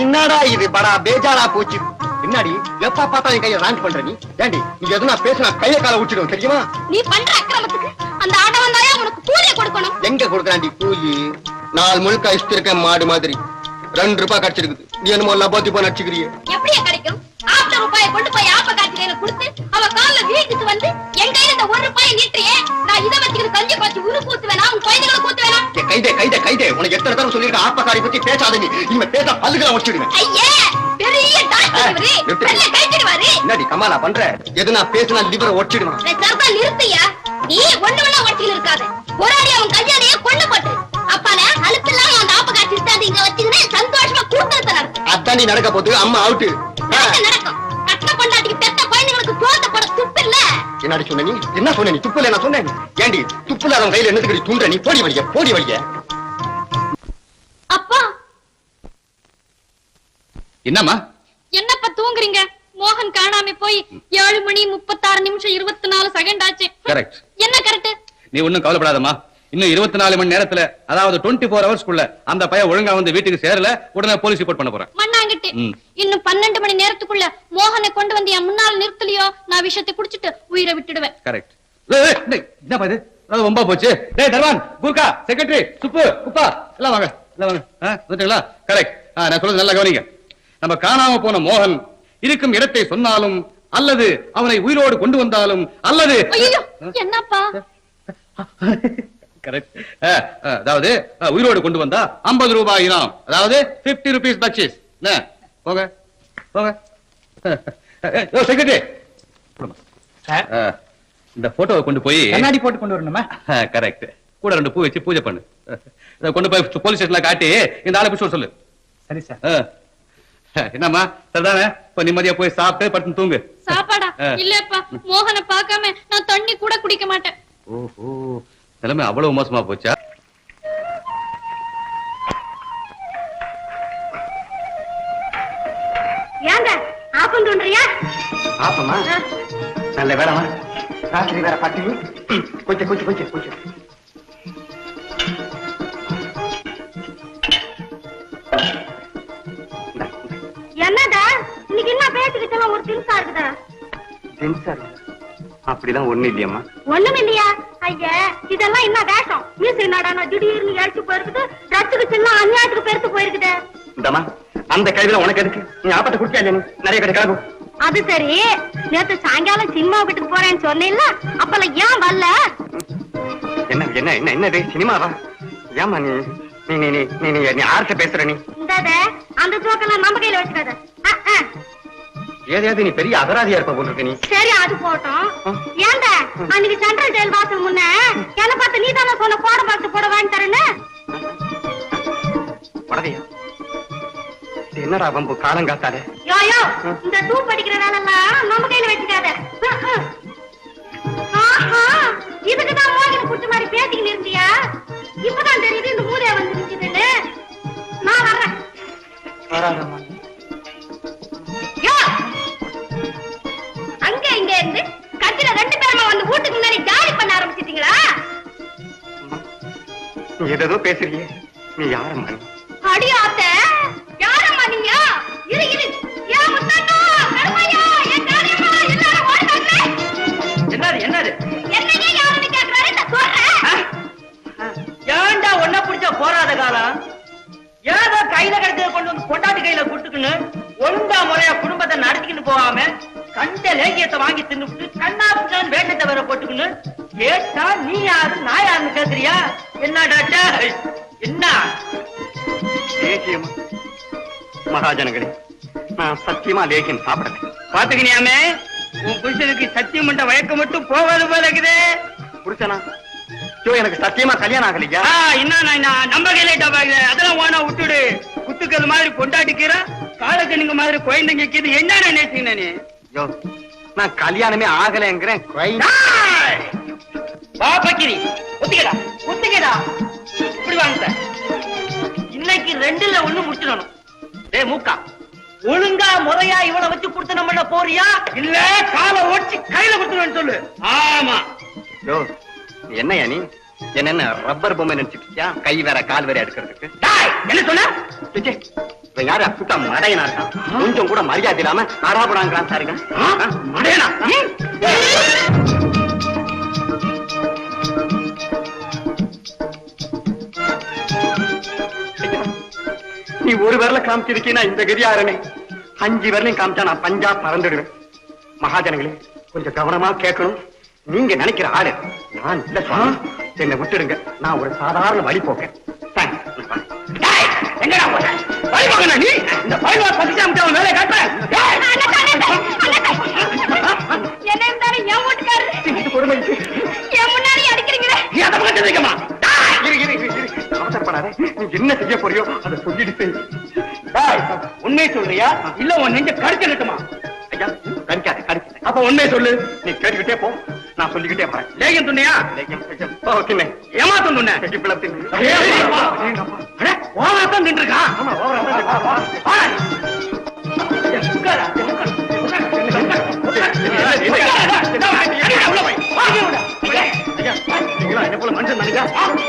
என்னடா இது படா பேஜாரா போச்சு. பின்னாடி எப்ப பார்த்தா என் கையை ராஞ்ச் பண்ற நீ? ஏண்டி நீ எதுனா பேசினா கைய கால உச்சிடும் தெரியுமா? நீ பண்ற அக்கிரமத்துக்கு அந்த ஆடவன் தாயா உனக்கு கூலியை கொடுக்கணும். எங்க கொடுக்கறாண்டி கூலி? நாள் முழுக்க இஷ்டிருக்க மாடு மாதிரி 2 ரூபாய் கிடைச்சிருக்குது. நீ என்னமோ லபாத்தி போய் நடிச்சுக்கிறியே. எப்படியா கிடைக்கும்? ஆப்ட ரூபாயை கொண்டு போய் ஆப்ப காட்சியில கொடுத்து அவ கால்ல வீட்டுக்கு வந்து என் கையில இந்த 1 ரூபாயை நீட்டியே நான் இதை வச்சுக்கிட்டு கஞ்சி காய்ச்சி உரு கூத்துவேனா உன் குழந்தைகளை கூத்துவேனா? கைதே உனக்கு எத்தனை தடவை சொல்லிருக்க ஆப்பக்காரி பத்தி பேசாத நீ. இனிமே பேச பல்லுகளை உடைச்சிடுவேன். ஐயே பெரிய டாக்டர் இவரு பல்ல கைச்சிடுவாரு. என்னடி கமாலா பண்ற? எதுனா பேசினா லிவரை ஒடிச்சிடுவான். சர்தா நிறுத்தியா? நீ ஒண்ணுவெல்லாம் ஒடிச்சிட்டு இருக்காத. ஒராடி அவன் கையாலேயே கொண்டு போட்டு அப்பால அழுத்தலாம் அந்த ஆப்ப காட்சி ஸ்டாண்ட் இங்க வச்சுக்கிட்டு சந்தோஷமா கூட்டத்தை நடத்து. அதான் நீ நடக்க போது அம்மா அவுட் நடக்கும். கட்ட பொண்டாட்டிக்கு பெத்த குழந்தைங்களுக்கு தோத்த போட துப்பு இல்ல. என்னடி சொன்ன நீ? என்ன சொன்ன நீ? துப்புல நான் சொன்னேன். ஏண்டி துப்புல அவன் கையில என்னத்துக்கு துண்ட நீ? போடி வழிய. அப்பா என்னம்மா? என்னப்பா தூங்குறீங்க? மோகன் காணாம போய் 7 மணி 36 நிமிஷம் 24 செகண்ட் ஆச்சு. கரெக்ட். என்ன கரெக்ட்? நீ ஒண்ணும் கவலைப்படாதம்மா. இன்னும் 24 மணி நேரத்துல, அதாவது 24 ஹவர்ஸ்க்குள்ள அந்த பையன் ஒழுங்கா வந்து வீட்டுக்கு சேரல, உடனே போலீஸ் ரிப்போர்ட் பண்ண போறேன். மண்ணாங்கிட்டு இன்னும் 12 மணி நேரத்துக்குள்ள மோகனை கொண்டு வந்து என் முன்னால நிறுத்தலையோ நான் விஷத்தை குடிச்சிட்டு உயிரை விட்டுடுவேன். கரெக்ட். என்ன பாது? அது ரொம்ப போச்சு. டேய் தர்வான், குர்கா, செக்ரட்டரி, சுப்பு, குப்பா எல்லாம் வாங்க. வந்துட்டீங்களா? கரெக்ட். நான் சொல்றது நல்லா கவனிங்க. நம்ம காணாம போன மோகன் இருக்கும் இடத்தை சொன்னாலும், அல்லது அவனை உயிரோடு கொண்டு வந்தாலும், அல்லது என்னப்பா கரெக்ட். அதாவது உயிரோடு கொண்டு வந்தா 50 ரூபாய் இனாம், அதாவது 50 rupees பக்ஷிஸ். போங்க போங்க. செக்ரட்டரி, இந்த போட்டோவை கொண்டு போய் கண்ணாடி போட்டு கொண்டு வரணுமா? கரெக்ட். கூட 2 பூ வச்சு பூஜை பண்ணு. கொண்டு போய் போலீஸ் ஸ்டேஷன்ல காட்டி இந்த ஆளை பிடிச்சு சொல்லு. சரி சார். என்னம்மா சரிதானே? இப்ப நிம்மதியா போய் சாப்பிட்டு படுத்து தூங்கு. சாப்பாடா? இல்லப்பா, மோகனை பார்க்காம நான் தண்ணி கூட குடிக்க மாட்டேன். ஓஹோ, நிலைமை அவ்வளவு மோசமா போச்சா? ஏங்க ஆப்பம் தோன்றியா? ஆப்பமா? நல்ல வேலைமா. ராத்திரி வேற பட்டினி. கொஞ்சம் என்னடா இன்னைக்கு என்ன பேசிக்கிட்டு ஒரு திம்சா இருக்குதா? அப்படிலாம் ஒண்ணு இல்லையம்மா. ஒண்ணும் இல்லையா? ஐயா இதெல்லாம் என்ன வேஷம்? மீசை நாடானா திடீர்னு எழுச்சி போயிருக்குது, ரத்துக்கு சின்ன அநியாயத்துக்கு பெருத்து போயிருக்குது. இந்தம்மா அந்த கையில உனக்கு எதுக்கு? நீ ஆப்பத்தை குடிச்சா இல்லையா? நிறைய கடை கிளம்பும். அது சரி, நேத்து சாயங்காலம் சினிமா வீட்டுக்கு போறேன்னு சொன்னேன்ல, அப்பெல்லாம் ஏன் வரல? என்ன என்ன என்ன என்னது சினிமாவா? ஏமா நீ நீ நீ நீ நீ நீ யார்கிட்ட பேசுற நீ? இந்தாத, அந்த ஜோக்கெல்லாம் நம்ம கையில வச்சுக்காத. ஏதாவது நீ பெரிய அகராதியா இருப்ப போட்டுருக்கு நீ. சரி, அது போட்டோம். ஏண்ட அன்னைக்கு சென்ட்ரல் ஜெயில் வாசல் முன்ன என்ன பார்த்து நீ தானே சொன்ன கோட பாக்ஸ் போட வாங்கி தரேன்னு? உடதையா? என்னடா வம்பு காலங்காத்தாலே? யோயோ, இந்த டூ படிக்கிற வேலைலாம் நம்ம கையில வச்சுக்காத. ஆஹா, இதுக்குதான் மோகினி குட்டி மாதிரி பேசிக்கிட்டு இருந்தியா? இப்பதான் தெரியுது இந்த மூலையா வந்து நிக்குதுன்னு. நான் வர்றேன். வராதம்மா. யோ, அங்க இங்க இருந்து கட்டில 2 பேருமா வந்து வீட்டுக்கு முன்னாடி ஜாலி பண்ண ஆரம்பிச்சிட்டீங்களா? நீ ஏதோ பேசுறியே, நீ யாரம்மா நீ? அடியாத்த, யாரம்மா நீங்க? இரு இரு, ஏன் முத்தாண்டோ, கருமையா, என் காரியமா, எல்லாரும் ஓடுறாங்களே. என்னது என்னது என்னையே யாருன்னு கேட்கறாரு, நான் சொல்றேன். ஏன்டா ஒன்ன பிடிச்ச போராத காலம்? ஏதோ கையில கிடைச்சத கொண்டு வந்து பொண்டாட்டி கையில குட்டுக்குன்னு ஒழுங்கா முறையா குடும்பத்தை நடத்திக்கிட்டு போகாம கண்ட லேகியத்தை வாங்கி தின்னுட்டு கண்ணா புண்ணான்னு வேட்டத்தை வேற போட்டுக்குன்னு கேட்டா நீ யாரு நான் யாருன்னு கேக்குறியா? என்ன டாக்டர் என்ன லேகியம்? மகாஜனங்களே, நான் சத்தியமா லேகியம் சாப்பிடல. பாத்துக்கினியாமே, உன் புருஷனுக்கு சத்தியம் பண்ண வழக்க மட்டும் போகாது போல இருக்குது. புருஷனா? ஐயோ, எனக்கு சத்தியமா கல்யாணம் ஆகலையா? என்ன நம்ம கையில அதெல்லாம் ஓனா விட்டுடு. குத்துக்கள் மாதிரி கொண்டாடிக்கிற காலக்கண்ணுங்க மாதிரி குழந்தைங்க கீது என்ன நினைச்சீங்க நீ? ஐயோ, நான் கல்யாணமே ஆகலைங்கிறேன். பாப்பக்கிரி ஒத்துக்கடா ஒத்துக்கடா. இப்படி வாங்க, இன்னைக்கு 2ல 1 முடிச்சிடணும். டேய் மூக்கா, ஒழுங்கா முறையா இவனை வச்சு கொடுத்து நம்ம போறியா இல்ல காலை ஓடிச்சு கையில கொடுத்துருவேன்னு சொல்லு. ஆமா. ஐயோ, என்னையா நீ என்ன ரப்பர் பொம்மை நினைச்சுக்கிட்டியா? கை வேற கால் வேற எடுக்கிறதுக்கு. என்ன சொன்ன? இவன் யாரு? அசுத்தா மடையனா இருக்கான். கொஞ்சம் கூட மரியாதை இல்லாம அராபடாங்கிறான் சாருங்க. மடையனா? நீ ஒரு விரல காமிச்சிருக்கீனா இந்த கதியாரனே 5 விரலையும் காமிச்சா நான் பஞ்சா பறந்துடுவேன். மகாஜனங்களே, கொஞ்சம் கவனமா கேட்கணும். நீங்க நினைக்கிற ஆளு நான் இல்ல சுவாமி. என்னை விட்டுடுங்க, நான் ஒரு சாதாரண வழி போக்கேன். எங்கடா போற? வழி போக்கணும் நீ? இந்த பையன் பத்திச்சாம வேலையை காட்டுறேன். என்ன இருந்தாலும் என் வீட்டுக்காரரு என் முன்னாடி அடிக்கிறீங்களே. நீ அதை பக்கத்து வைக்கமா? அவசரப்படாத, நீ என்ன செய்ய போறியோ அதை சொல்லிட்டு. உண்மையை சொல்றியா இல்ல உன் நெஞ்ச கடிச்சிருக்குமா? ஐயா, கடிக்காத கடிக்க. அப்ப உண்மையை சொல்லு. நீ கேட்டுக்கிட்டே போ, நான் சொல்லிக்கிட்டே போறேன். லேகியம் துண்ணியா? ஏமாத்தம் துண்ண ஓவராத்தான் தின்றுருக்கான். என்ன போல மனுஷன் நினைச்சா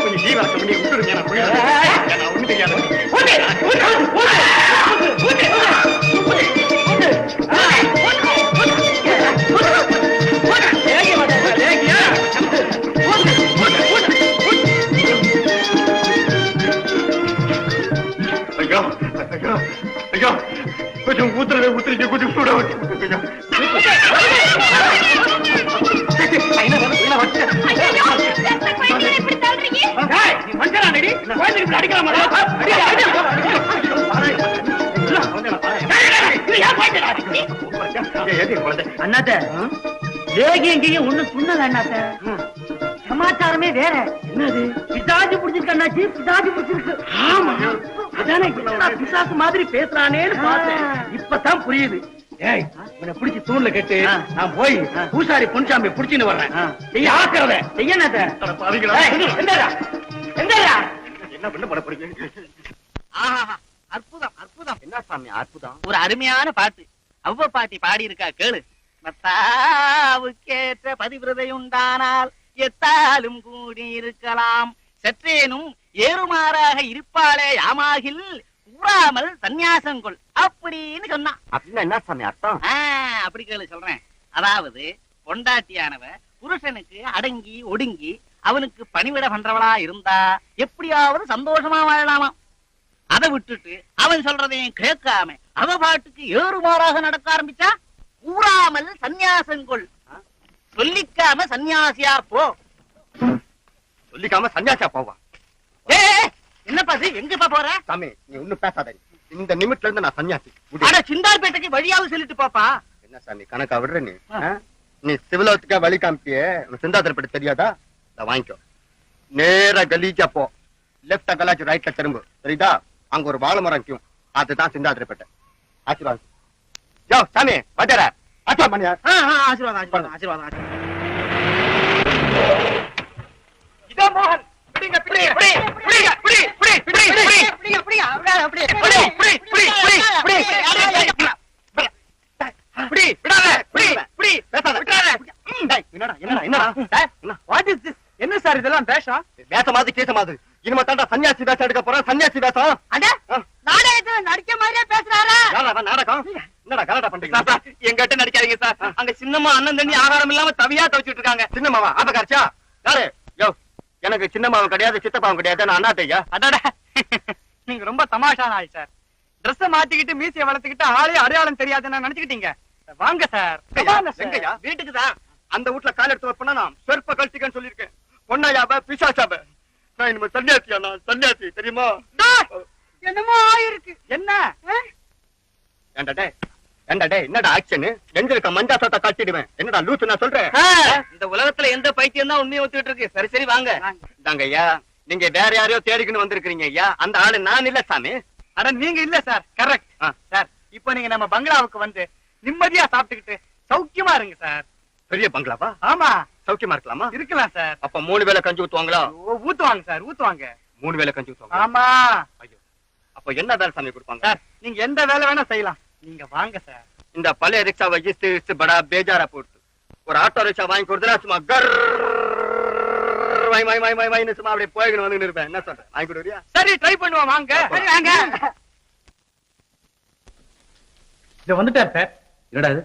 கொஞ்சம் ஜீவரக்கம் பண்ணி விட்டுருங்க. நான் போயிடுறேன். நான் ஒண்ணு தெரியாது. ஐயோ ஐயோ ஐயோ, கொஞ்சம் ஊத்துறீங்க, கொஞ்சம் சூட வச்சு. அண்ணாத்த லேகியம் ஒண்ணு சொன்னல அண்ணாத்த, சமாச்சாரமே வேற. என்னது? பிசாஜு புடிச்சிருக்கு அண்ணாச்சி, பிசாஜு புடிச்சிருக்கு. ஆமா, அதானே பிசாசு மாதிரி பேசுறானேன்னு பார்த்தேன். இப்பதான் புரியுது. ஏய், உன்னை பிடிச்சி தூண்ல கட்டு, நான் போய் பூசாரி பொன்சாமி புடிச்சுன்னு வர்றேன். செய்ய ஆக்கிறத செய்யணாத. என்ன பண்ண போறீங்க? அற்புதம் அற்புதம். என்ன சாமி அற்புதம்? ஒரு அருமையான பாட்டு அவ்வ பாட்டி பாடி இருக்கா, கேளு. மத்தாவுக்கேற்ற பதிவிரதை உண்டானால் எத்தாலும் கூடி இருக்கலாம், சற்றேனும் ஏறுமாறாக இருப்பாளே யாமாகில் கூறாமல் சந்நியாசங்கொள் அப்படின்னு சொன்னான். அப்படின்னா என்ன சாமி அர்த்தம்? அப்படி கேளு சொல்றேன். அதாவது பொண்டாட்டியானவ புருஷனுக்கு அடங்கி ஒடுங்கி அவனுக்கு பணிவிட பண்றவளா இருந்தா எப்படியாவது சந்தோஷமா வாழலாமா. அதை விட்டுட்டு அவன் சொல்றதையும் கேட்காம அவ பாட்டுக்கு ஏறுமாறாக நடக்க ஆரம்பிச்சா கூறாமல் சந்நியாசங்கொள், சொல்லிக்காம சன்னியாசியா போ. சொல்லிக்காம சன்னியாசியா போவா? என்னப்பா இது, எங்கப்பா போற? சாமி நீ ஒண்ணும் பேசாத. இந்த நிமிட்ல இருந்து நான் சன்னியாசி. ஆனா சிந்தார்பேட்டைக்கு வழியாவது சொல்லிட்டு பாப்பா. என்ன சாமி கணக்கா விடுற நீ? நீ சிவிலத்துக்கா வழி காமிப்பியே, சிந்தாதிரப்பேட்டை தெரியாதா? இத வாங்கிக்கோ. நேரா கலீஜா போ, லெப்ட் கலாச்சு ரைட்ல திரும்பு, சரிதா? அங்க ஒரு வாழை மரம் இருக்கும், அதுதான் சிந்தாதிரப்பேட்டை. ஆசீர்வாதம். யோ சாமி பட்டற ஆச்சா மணியா. ஆசீர்வாதம் ஆசீர்வாதம் ஆசீர்வாதம். இதோ மோகன், பிடிங்க பிடிங்க பிடிங்க பிடிங்க பிடிங்க பிடிங்க பிடிங்க அப்படியே அப்படியே என்ன சார் இதெல்லாம் பேஷம்? வேஷமாது கேசமாது. இனிமே தாண்டா சன்னியாசி வேஷம் எடுக்க போறேன். சன்னியாசி வேஷம். நாடகத்துல நடிக்க மாதிரியே பேசுறாரா? நாடகம் என்னடா கலடா பண்றீங்க? எங்கிட்ட நடிக்காதீங்க சார். அங்க சின்னம்மா அண்ணன் தண்ணி ஆகாரம் இல்லாம தவியா தவிச்சிட்டு இருக்காங்க. சின்னம்மாவா? ஆபகாரிச்சா யாரு? யோ எனக்கு சின்னம்மாவும் கிடையாது, சித்தப்பாவும் கிடையாது, நான் அண்ணாத்தையா. அடடா, நீங்க ரொம்ப தமாஷான ஆள் சார். ட்ரெஸ் மாத்திக்கிட்டு மீசைய வளர்த்துக்கிட்டு ஆளே அடையாளம் தெரியாதுன்னு நினைச்சுக்கிட்டீங்க. வாங்க சார். எங்கயா? வீட்டுக்கு தான். அந்த வீட்டுல கால் எடுத்து வைப்பா நான் சொற்ப கழிச்சுக்கன்னு சொல்லிருக்கேன். பொண்ணாயாப பிசாசாப. நான் இனிமே சன்னியாசியா? நான் சன்னியாசி தெரியுமா? என்னமோ ஆயிருக்கு. என்ன என்னடா ஆக்ஷன்? எங்க இருக்க மஞ்சா சோத்த காட்டிடுவேன். என்னடா லூசு நான் சொல்றேன். இந்த உலகத்துல எந்த பைத்தியம் தான் உண்மையை ஒத்துக்கிட்டு இருக்கு. சரி சரி வாங்க. தாங்க ஐயா, நீங்க வேற யாரையோ தேடிக்கணும் வந்திருக்கீங்க ஐயா. அந்த ஆளு நான் இல்ல சாமி. அட நீங்க இல்ல சார். Correct sir. இப்போ நீங்க நம்ம பங்களாவுக்கு வந்து நிம்மதியா சாப்பிட்டுக்கிட்டு சௌக்கியமா இருங்க சார். பெரிய பங்களாவா? ஆமா, சௌக்கியமா இருக்கலாமா? இருக்கலாம் சார். அப்ப 3 வேளை கஞ்சி ஊத்துவாங்களா? ஊத்துவாங்க சார், ஊத்துவாங்க. 3 வேளை கஞ்சி ஊத்துவாங்க. ஆமா. ஐயோ, அப்ப என்ன வேலை சாமி கொடுப்பாங்க? சார் நீங்க எந்த வேலை வேணா செய்யலாம். நீங்க வாங்க சார். இந்த பழைய ரிக்ஷாவை இஸ்து படா பேஜாரா போட்டு ஒரு ஆட்டோ ரிக்ஷா வாங்கி கொடுத்தா சும்மா கர் சும்மா அப்படியே போய்கணும் வந்து இருப்பேன். என்ன சொல்றேன்? வாங்கி கொடுக்குறியா? சரி ட்ரை பண்ணுவோம். வாங்க. சரி வாங்க. இத வந்துட்டார் சார். என்னடா இது?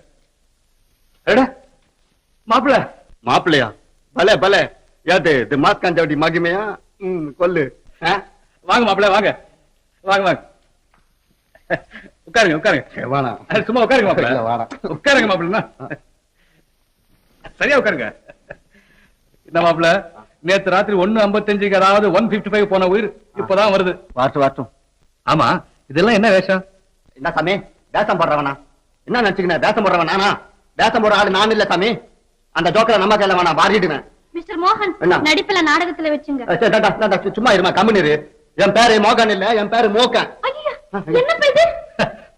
மாப்பிள்ளையா? பலே பலே. ஏது இது மாஸ்காஞ்சவடி மகிமையா? கொல்லு. வாங்க மாப்பிள்ள, வாங்க வாங்க வாங்க. உட்காருங்க உட்காருங்க. வாடா சும்மா உட்காருங்க மாப்பிள்ள. வாடா உட்காருங்க மாப்பிள்ள. சரியா உட்காருங்க. என்ன மாப்பிள்ள, நேத்து ராத்திரி 1:55 அதாவது 1:55 போன உயிர் இப்பதான் வருது. வாட்டும். ஆமா, இதெல்லாம் என்ன வேஷம்? என்ன சாமி வேஷம் போடுறவனா? என்ன நினைச்சுக்கின? வேஷம் போடுறவன் நானா? வேஷம் போடுற ஆளு நான் இல்ல சாமி. அந்த ஜோக்கரை நம்ம கையில வேணா வாரிடுவேன். மிஸ்டர் மோகன், நடிப்புல நாடகத்துல வச்சுங்க. சும்மா இருமா, கம்முனிரு. என் பேரு மோகன் இல்ல, என் பேரு மோகன்.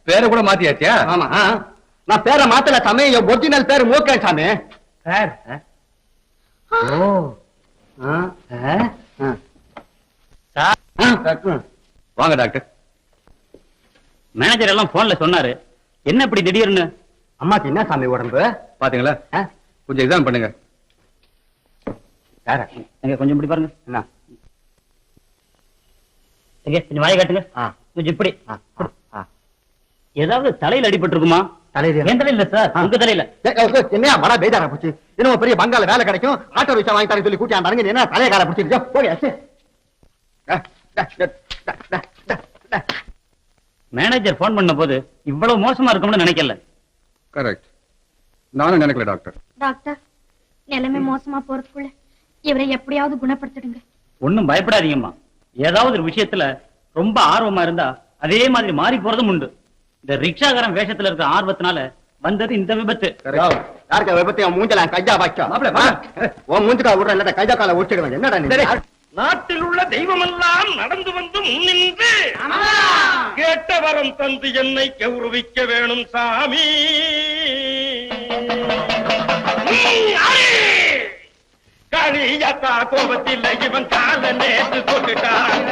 பேரை கூட மாத்தியாச்சியா? ஆமா, நான் பேரை மாத்தல சாமி. என் ஒரிஜினல் பேரு மோகன் சாமி. சார் வாங்க டாக்டர். மேனேஜர் எல்லாம் போன்ல சொன்னாரு. என்ன இப்படி திடீர்னு? அம்மாக்கு என்ன சாமி உடம்பு? பாத்தீங்களா? கொஞ்சம் எக்ஸாம் பண்ணுங்க. கொஞ்சம் இப்படி பாருங்க. என்ன கொஞ்சம் வாயை காட்டுங்க. கொஞ்சம் இப்படி. ஏதாவது தலையில அடிபட்டு இருக்குமா? தலையில? என் தலையில சார், உங்க தலையில. என்னையா மழை பெய்தாரா போச்சு? இன்னும் பெரிய பங்கால வேலை கிடைக்கும், ஆட்டோ ரிக்ஷா வாங்கி தரேன் சொல்லி கூட்டியாண்டாங்க. என்ன தலைய கால பிடிச்சிருக்கா? போடியாச்சு. மேனேஜர் போன் பண்ண போது இவ்வளவு மோசமா இருக்கும்னு நினைக்கல. கரெக்ட், நானும் நினைக்கல டாக்டர். டாக்டர், நிலைமை மோசமா போறதுக்குள்ள இவரை எப்படியாவது குணப்படுத்திடுங்க. ஒண்ணும் பயப்படாதீங்கம்மா. ஏதாவது ஒரு விஷயத்துல ரொம்ப ஆர்வமா இருந்தா அதே மாதிரி மாறி போறதும் உண்டு. இந்த ரிக்ஷாகாரன் வேஷத்துல இருக்கிற ஆர்வத்தினால வந்தது இந்த விபத்து. யாருக்க விபத்து? மூஞ்சல கையா வாய்ச்சா உன் மூஞ்சுக்கா விடுற இல்ல கையா கால ஒடிச்சிடுவேன். என்னடா நாட்டில் உள்ள தெய்வமெல்லாம் நடந்து வந்து முன்னின்று கேட்ட வரம் தந்து என்னை கௌரவிக்க வேணும் சாமி. காளியத்தா கோபத்தில் இவன் கால நேற்று தொட்டுட்டான்.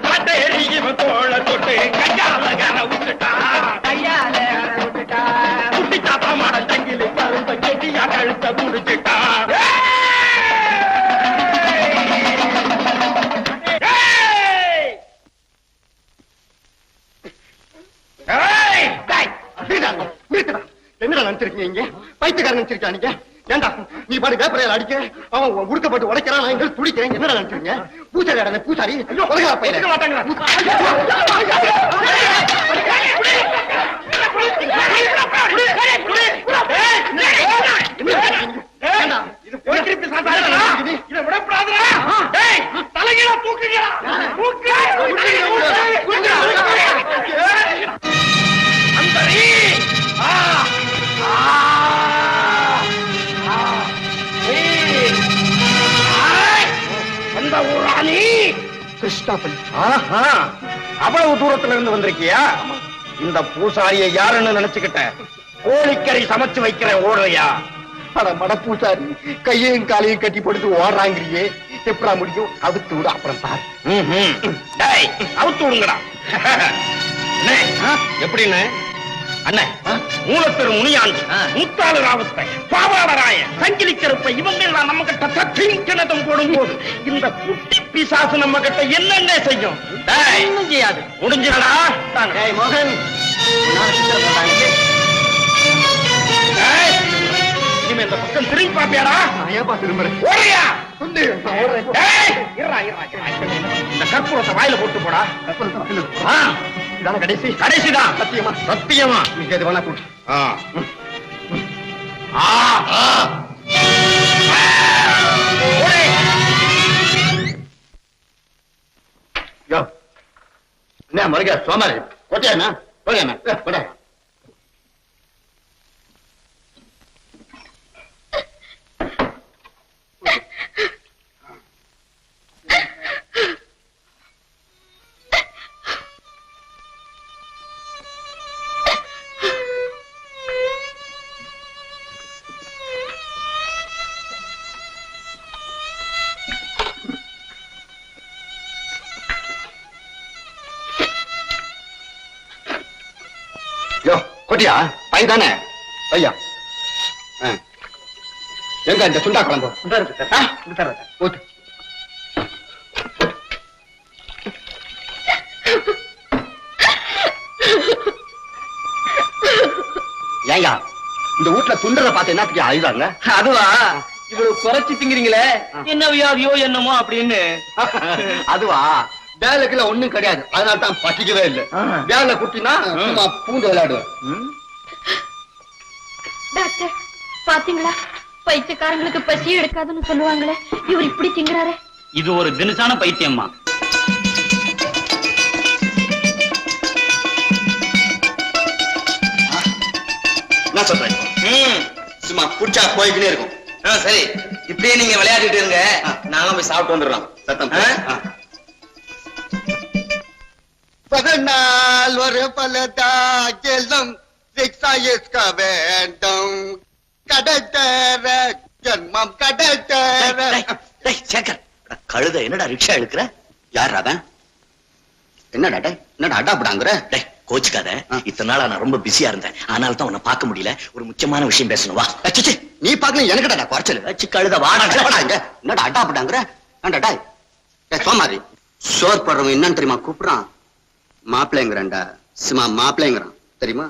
கட்டேறி இவன் தோள தொட்டு கையால கர விட்டுட்டான். குட்டி தாத்தா மாட தங்கிலி கருந்த கெட்டியா கழுத்த முடிச்சுட்டான். என்னடா நினைச்சிருக்கீங்க? பைத்தியக்காரன் நினைச்சிருக்கா நீங்க? ஏண்டா நீ பாடு வேப்பரையில அடிக்க, அவன் உடுக்கப்பட்டு உடைக்கிறான், நான் எங்க துடிக்கிறேன். என்னடா நினைச்சிருக்கீங்க? பூசாரி அடங்க பூசாரி மாட்டாங்க. திருச்சிராப்பள்ளி. ஆஹா, அவ்வளவு தூரத்துல இருந்து வந்திருக்கியா? இந்த பூசாரியை யாருன்னு நினைச்சுக்கிட்ட? கோழிக்கறி சமைச்சு வைக்கிறேன், ஓடுறியா? அட மட பூசாரி, கையையும் காலையும் கட்டி போட்டு ஓடுறாங்கிறியே, எப்படா முடியும்? அவுத்து விடு, அப்புறம் பாரு. டேய், அவுத்து விடுங்கடா. அண்ணே, எப்படின்னு அண்ணே, மூலத்தெரு முனியாண்டி, முத்தாளு ராவத்தை, பாவாடராய, சங்கிலி கருப்பை, இவங்க எல்லாம் நம்ம கிட்ட தத்தின் போடும் போது இந்த குட்டி பிசாசு நம்ம கிட்ட என்னென்ன செய்யும்? ஒண்ணும் செய்யாது. முடிஞ்சிடா. மோகன், இனிமே இந்த பக்கம் திரும்பி பாப்பியாடா? ஏப்பா திரும்புறேன்? ஓடுறியா? ஓடுறேன். டேய், இருடா. இந்த கற்பூரத்தை வாயில போட்டு போடா. ஆ, இதான கடைசி? கடைசிதான். சத்தியமா? சத்தியமா. நீங்க எது வேணா கூட்டு. ஓடு. யோ, என்ன மறுக்க சோமாரி கொட்டியா? போட. யோ, கொட்டியா? பை தானே? ஐயா, எங்க இந்த சுண்டா குழம்பு? ஊத்து. ஏயா, இந்த வீட்டுல துண்டரை பார்த்து என்ன அழுதாங்க? அதுவா, இவ்வளவு குறைச்சு திங்கிறீங்களே, என்ன வியாதியோ என்னமோ அப்படின்னு. அதுவா, வேலைக்குள்ள ஒண்ணும் கிடையாது, அதனால தான் பசிக்கவே இல்லை. வேலை குட்டினா சும்மா பூந்து விளையாடுவேன். டாக்டர் பாத்தீங்களா, பைத்தியக்காரங்களுக்கு பசி எடுக்காதுன்னு சொல்லுவாங்களே, இவர் இப்படி திங்குறாரு. இது ஒரு தினசான பைத்தியம்மா. என்ன சொல்றேன்? சும்மா குடிச்சா போய்கிட்டே இருக்கும். சரி, இப்படியே நீங்க விளையாடிட்டு இருங்க, நாங்க போய் சாப்பிட்டு வந்துடுறோம். சத்தம். பதனால் ஒரு பலதா செல்லும் சிக்ஸா இஸ்க வேண்டும் கடத்தர ஜன்மம் கடத்தர. சேகர், கழுத என்னடா ரிக்ஷா எடுக்கிற? யார் அவன்? என்னடா டேய், என்னடா அடாப்படாங்கற? டேய், கோச்சுக்காத. இத்தனை நாளா நான் ரொம்ப பிஸியா இருந்தேன், அதனால தான் உன்னை பார்க்க முடியல. ஒரு முக்கியமான விஷயம் பேசணும், வா. அச்சச்சே, நீ பார்க்கல எனக்குடா குறைச்சல். கழுத வாடா. என்னடா அடாப்படாங்கற? ஏன்டா டேய், டேய் சோமாரி, சோர் போடுறவன் என்னன்னு தெரியுமா கூப்பிடுறான்? மாப்பிள்ளைங்கிறான்டா. சும்மா மாப்பிள்ளைங்கிறான் தெரியுமா?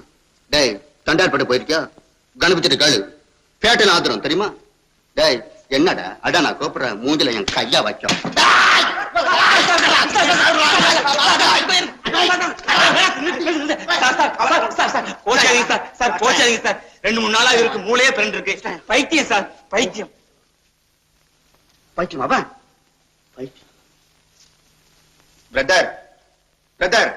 டேய், தண்டார்பட்டு போயிருக்கியா? கணபதி கேளு, பேட்டையில ஆத்துறோம் தெரியுமா? டேய், என்னடா அடா நான் கூப்பிடுறேன், மூஞ்சில என் கையா வைக்கும். கோச்சாதீங்க சார், 2-3 நாளா இருக்கு, மூளையே பிறண்டு இருக்கு. பைத்தியம் சார், பைத்தியம். பைத்தியமாவா? பைத்தியம். பிரதர், பிரதர்,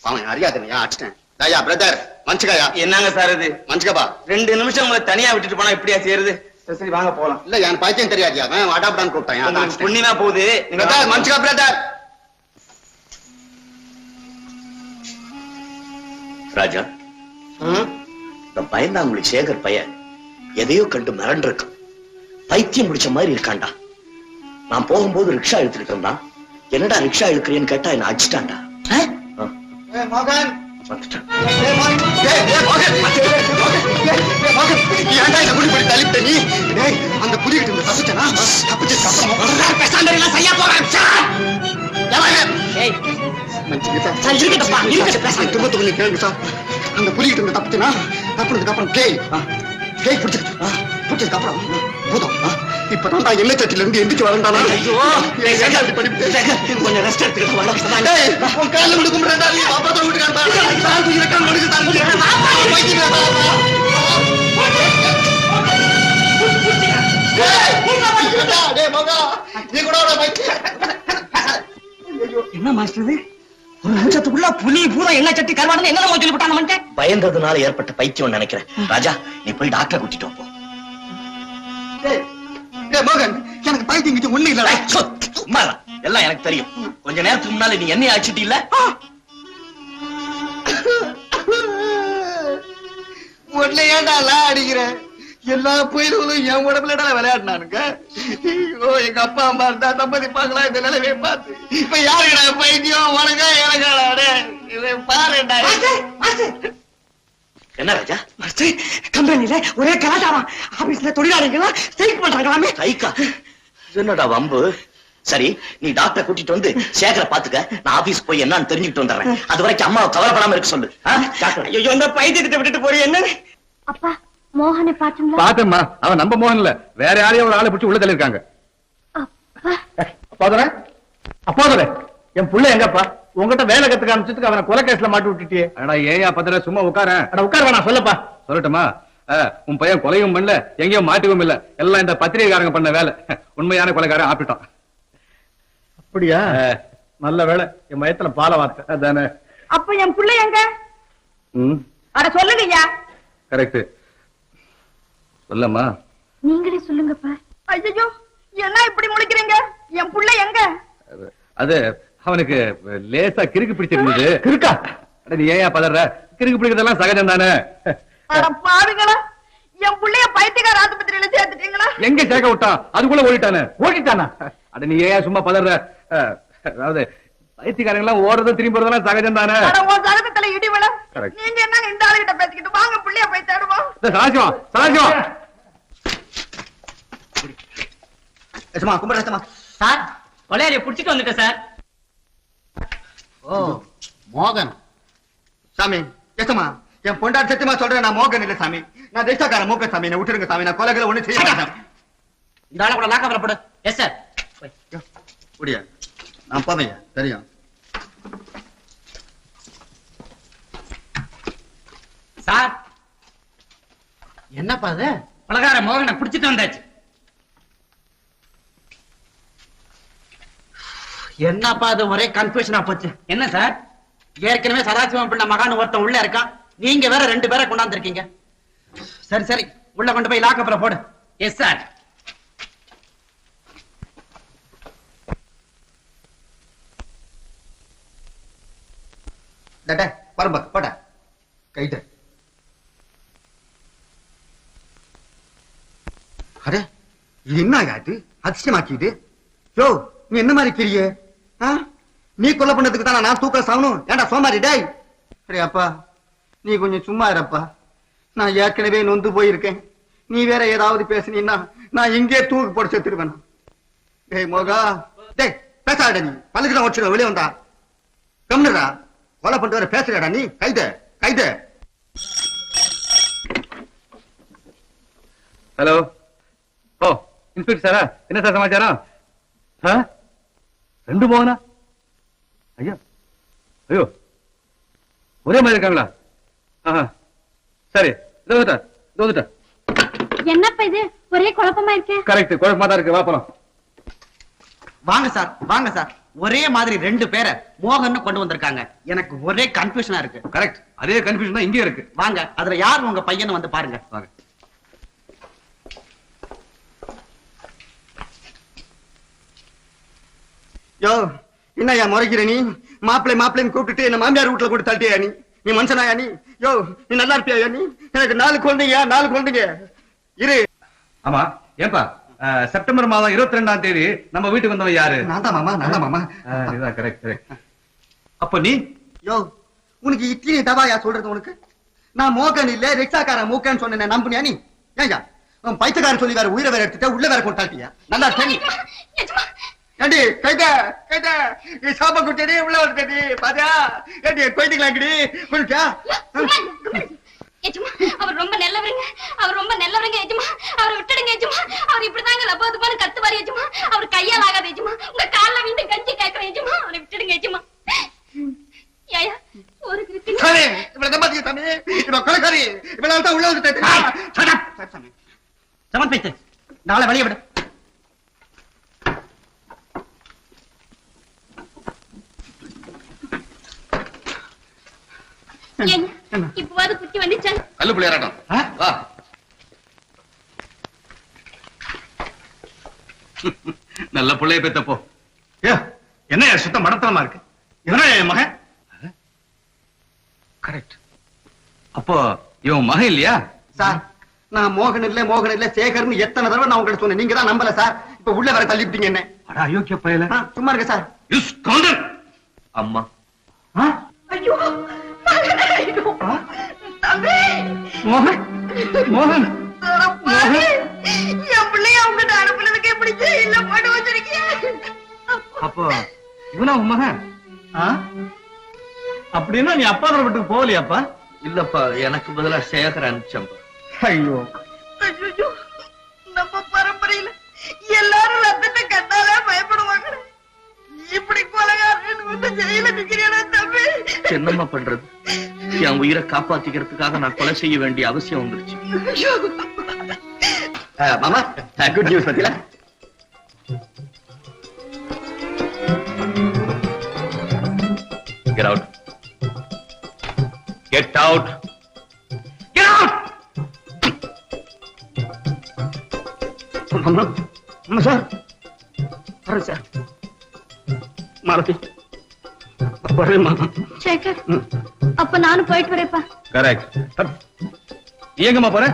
அவன் அறியாதனையா அடிச்சிட்டேன். தாயா பிரதர், மன்சுகாயா? என்னங்க சார் இது? மன்சுகபா, 2 நிமிஷம் உங்களை தனியா விட்டுட்டு போனா இப்படியா செய்யறது? சரி வாங்க போலாம். இல்ல என் பைத்தியம் தெரியாது, அவன் அடாப்டான்னு கூப்பிட்டான். புண்ணியமா போகுது. Brother, மன்சுகா brother. ராஜா, இந்த பயந்தாங்குழி சேகர் பையன் எதையோ கண்டு மிரண்டு இருக்கான். பைத்தியம் முடிச்ச மாதிரி இருக்காண்டா. நான் போகும்போது ரிக்ஷா இழுத்துக்கிட்டு இருந்தான். என்னடா ரிக்ஷா இழுக்கிறேன்னு கேட்டா என்ன அடிச்சிட்டான்டா. மகன் வந்துட்டான். அந்த புலிகிட்டு தப்பிச்சனா? தப்பிச்சதுக்கு அப்புறம் கேய் பிடிச்சதுக்கு அப்புறம் பூதம் இப்பதான் எண்ணெய் சட்டில இருந்து எந்திரிச்சு வரண்டானா? கொஞ்சம் ரெஸ்ட் எடுத்துக்கிட்டு என்ன மாஸ்டர், ஒரு நிமிஷத்துக்குள்ள புலி பூதம் என்ன சட்டி கருவாடு என்ன சொல்லி போட்டான்? பயந்ததுனால ஏற்பட்ட பைத்தியம் நினைக்கிறேன். ராஜா, நீ போய் டாக்டரை கூட்டிட்டு போ. மகன், எனக்கு பைத்தியம் ஒண்ணு இல்ல. எல்லாம் எனக்கு தெரியும். கொஞ்ச நேரத்துக்கு முன்னால நீ என்னைய அடிச்சிட்டு இல்ல? உடனே ஏன்டா அடிக்கிற? எல்லா புயல்களும் என் உடம்புல விளையாடினானுங்க. ஐயோ, எங்க அப்பா அம்மா இருந்தா சம்மதிப்பாங்களா இந்த நிலைமையை பார்த்து? இப்ப யாருடா பைத்தியம்? உனக்கா எனக்காடா? இதை பாருடா. என்ன ராஜா? கம்பெனில ஒரே கலாச்சாரம். ஆபீஸ்ல தொழிலாளிகளா ஸ்ட்ரைக் பண்றாங்களாமே. ஸ்ட்ரைக்கா? என்னடா வம்பு? சரி, நீ டாக்டரை கூட்டிட்டு வந்து சேகரை பாத்துக்க. நான் ஆபீஸ் போய் என்னன்னு தெரிஞ்சுக்கிட்டு வந்துடுறேன். அது வரைக்கும் அம்மாவை கவலைப்படாம இருக்க சொல்லு. ஐயோ, இந்த பைத்தியத்தை விட்டுட்டு போறீ என்ன? அப்பா, மோகனை பாத்தீங்களா? பாத்தம்மா, அவன் நம்ம மோகன் இல்ல, வேற யாரையும் ஒரு ஆளை பிடிச்சி உள்ள தள்ளிருக்காங்க. அப்பாதுரை, என் புள்ள எங்கப்பா? உங்ககிட்ட வேலை கத்துக்க ஆரம்பிச்சதுக்கு அவனை கொலை கேஸ்ல மாட்டி விட்டுட்டியே. அடா ஏயா பத்திர, சும்மா உட்கார. உட்கார வேணாம், சொல்லப்பா. சொல்லட்டுமா? உன் பையன் கொலையும் பண்ணல, எங்கேயும் மாட்டிவும் இல்ல. எல்லாம் இந்த பத்திரிகைக்காரங்க பண்ண வேலை. உண்மையான கொலைக்காரன் ஆப்பிட்டான். அப்படியா? நல்ல வேலை, என் வயத்துல பால வார்த்தை. அதானே. அப்ப என் பிள்ளை எங்க? அட சொல்லுங்க ஐயா. கரெக்ட். சொல்லம்மா. நீங்களே சொல்லுங்கப்பா. ஐயோ, என்ன இப்படி முழிக்கிறீங்க? என் பிள்ளை எங்க? அது அவனுக்கு லேசா கிறுக்கு பிடிச்சிருந்தது. கிறுக்கா? நீ ஏன் பதற? கிறுக்கு பிடிக்கிறதெல்லாம் சகஜம் தானே. அட பாருங்களா, என் பிள்ளைய பைத்தியக்கார ஆஸ்பத்திரியில சேர்த்துட்டீங்களா? எங்க சேர்க்க விட்டான்? அதுக்குள்ள ஓடிட்டானே. ஓடிட்டானா? அட நீ ஏன் சும்மா பதற? அதாவது பைத்தியக்காரங்க எல்லாம் ஓடுறது திரும்பி போறதெல்லாம் சகஜம் தானே. உன் சகஜத்துல இடி விழ. நீங்க என்ன இந்த ஆளுகிட்ட பேசிக்கிட்டு வாங்க பிள்ளைய போய் தேடுவோம். சதாசிவம், சதாசிவம். கும்பிடுறேன் சார், கொலையாளியை புடிச்சிட்டு வந்துட்டேன் சார். ஓ, மோகன். சாமி, எசமா, என் பொண்டாட்டி சத்தியமா சொல்றேன், நான் மோகன் இல்ல சாமி. நான் தேசக்கார மோகன் சாமி. நான் விட்டுருங்க சாமி. நான் கொலைகளை ஒண்ணு செய்ய மாட்டேன். இந்த ஆளை கூட லாக்க வரப்படு. Yes sir. முடியா? நான் போவையா? தெரியும். சார், என்னப்பா அது? பலகார மோகனை புடிச்சிட்டு வந்தாச்சு. என்னப்பா அது ஒரே கன்ஃபியூஷனா போச்சு. என்ன சார்? ஏற்கனவே சதாசிவம் பிள்ளை மகான் ஒருத்தன் உள்ள இருக்கான். நீங்க வேற 2 பேரை கொண்டாந்துருக்கீங்க. சரி சரி, உள்ள கொண்டு போய் லாக்கப்புற போடு. Yes sir. பரம்பா போட்ட கைட்டு. அரே, இது என்ன ஆகாது? அதிசயமாக்கிது. யோ, நீ என்ன மாதிரி கிரிய? நீ கொலை பண்ணதுக்கு தானே நான் தூக்க சாகணும்? ஏண்டா சோமாரி டேய். அரே அப்பா, நீ கொஞ்சம் சும்மா இருப்பா. நான் ஏற்கனவே நொந்து போயிருக்கேன். நீ வேற ஏதாவது பேசுனீன்னா நான் இங்கே தூக்கு போட்டு செத்துருவேன். டேய் மோகா, டேய் பேசாட. நீ பல்லுக்கு தான் வச்சுருவ. வெளியே வந்தா கம்னுடா. கொலை பண்ணிட்டு வர பேசுறடா நீ. கைது கைது. ஹலோ. ஓ, இன்ஸ்பெக்டர் சாரா? என்ன சார் சமாச்சாரம்? 2 மோகனா? ஐயா, ஐயோ, ஒரே மாதிரி இருக்காங்களா? சரி, இதோ. என்னப்பா இது? ஒரே குழப்பமா இருக்கே. கரெக்ட், குழப்பமா தான் இருக்கு. வா போலாம். வாங்க சார், வாங்க சார். ஒரே மாதிரி 2 பேரை மோகன் கொண்டு வந்திருக்காங்க. எனக்கு ஒரே கன்ஃபியூஷனா இருக்கு. கரெக்ட், அதே கன்ஃபியூஷன் தான் இங்கே இருக்கு. வாங்க, அதுல யார் உங்க பையன் வந்து பாருங்க. வாங்க. யோ, என்னையா முறைக்கிற நீ? மாப்பிள்ளைன்னு கூப்பிட்டுட்டு என்ன மாமியார் வீட்டுல கூட தட்டியா நீ? நீ மனுஷனாயா நீ? யோ, நீ நல்லா இருப்பியா நீ? எனக்கு 4 குழந்தைங்க இரு. ஆமா, ஏன்பா செப்டம்பர் மாதம் 22ஆம் தேதி நம்ம வீட்டுக்கு வந்தவன் யாரு? நான் தான் மாமா. நல்ல மாமா. இதுதான் கரெக்ட். அப்ப நீ? யோ, உனக்கு இட்லி தவாயா சொல்றது? உனக்கு நான் மோகன் இல்ல ரிக்ஷாக்காரன் மூக்கன்னு சொன்னேன். நம்புனியா நீ? ஏங்க உன் பைத்தியக்காரன் சொல்லி வேற உயிரை வேற எடுத்துட்ட, உள்ள வேற கொண்டாட்டியா? நல்லா தண்ணி ஏண்டி கைத நீ சாப்ப குட்டடி உள்ள வந்துட்டடி பாத்தியா? ஏண்டி கொய்திக்கலாங்கடி குளிச்சா? ஏஜமா, அவர் ரொம்ப நல்லவருங்க ஏஜமா. அவரை விட்டுடுங்க ஏஜமா. அவர் இப்படிதாங்க லபோதுபான்னு கத்துவாரு ஏஜமா. அவர் கையால் ஆகாது ஏஜமா. உங்க கால்ல விழுந்து கஞ்சி கேட்கிறேன் ஏஜமா. அவரை விட்டுடுங்க ஏஜமா. ஏயா, ஒரு கிருத்தி சரி, இவள தம்பாதி சாமி. இவ கொலைக்காரி. இவளால தான் உள்ள வந்துட்டடி. சாமி. சமன் பேச்சு. நாளை வெளியே விடு. இப்பவாது குத்தி வந்துச்சா? கல்லு பிள்ளையாராட்டம். வா. நல்ல பிள்ளைய பெத்தப்போ. என்ன சுத்த மடத்தனமா இருக்கு? இவனா என் மகன்? கரெக்ட். அப்போ இவன் மகன் இல்லையா? சார், நான் மோகன் இல்ல சேகர்னு எத்தனை தடவை நான் உங்கள்ட்ட சொன்னேன். நீங்க தான் நம்பல சார். இப்ப உள்ள வர தள்ளிவிட்டீங்க என்ன. அட அயோக்கிய பயல. சும்மா இருங்க சார். அம்மா ஐயோ மோகன் மோகன் என் பிள்ளைய அவங்க அனுப்புனதுக்கு எப்படி இல்ல போட்டு வச்சிருக்கீங்க? அப்போ இவனா உன் மகன்? அப்படின்னா நீ அப்பா வீட்டுக்கு போகலையாப்பா? இல்லப்பா, எனக்கு பதிலா சேகர் அனுப்பிச்சம்பா. ஐயோ ஐயோ, நம்ம பரம்பரையில எல்லாரும் ரத்தத்தை கண்டாலே பயப்படுவாங்க. இப்படி கொலைகாரன் வந்து ஜெயில நிக்கிறேனா தம்பி? என்னம்மா பண்றது? என் உயிரை காப்பாத்திக்கிறதுக்காக நான் கொலை செய்ய வேண்டிய அவசியம் வந்துருச்சு. மாமா, குட் நியூஸ் பத்தியா? Get out. Get out. Get out. Sir, வரேன் சார். மாலதி வரேம்மா. சேகர், அப்ப நானும் போயிட்டு வரேப்பா. கரெக்ட். நீ எங்கம்மா போற?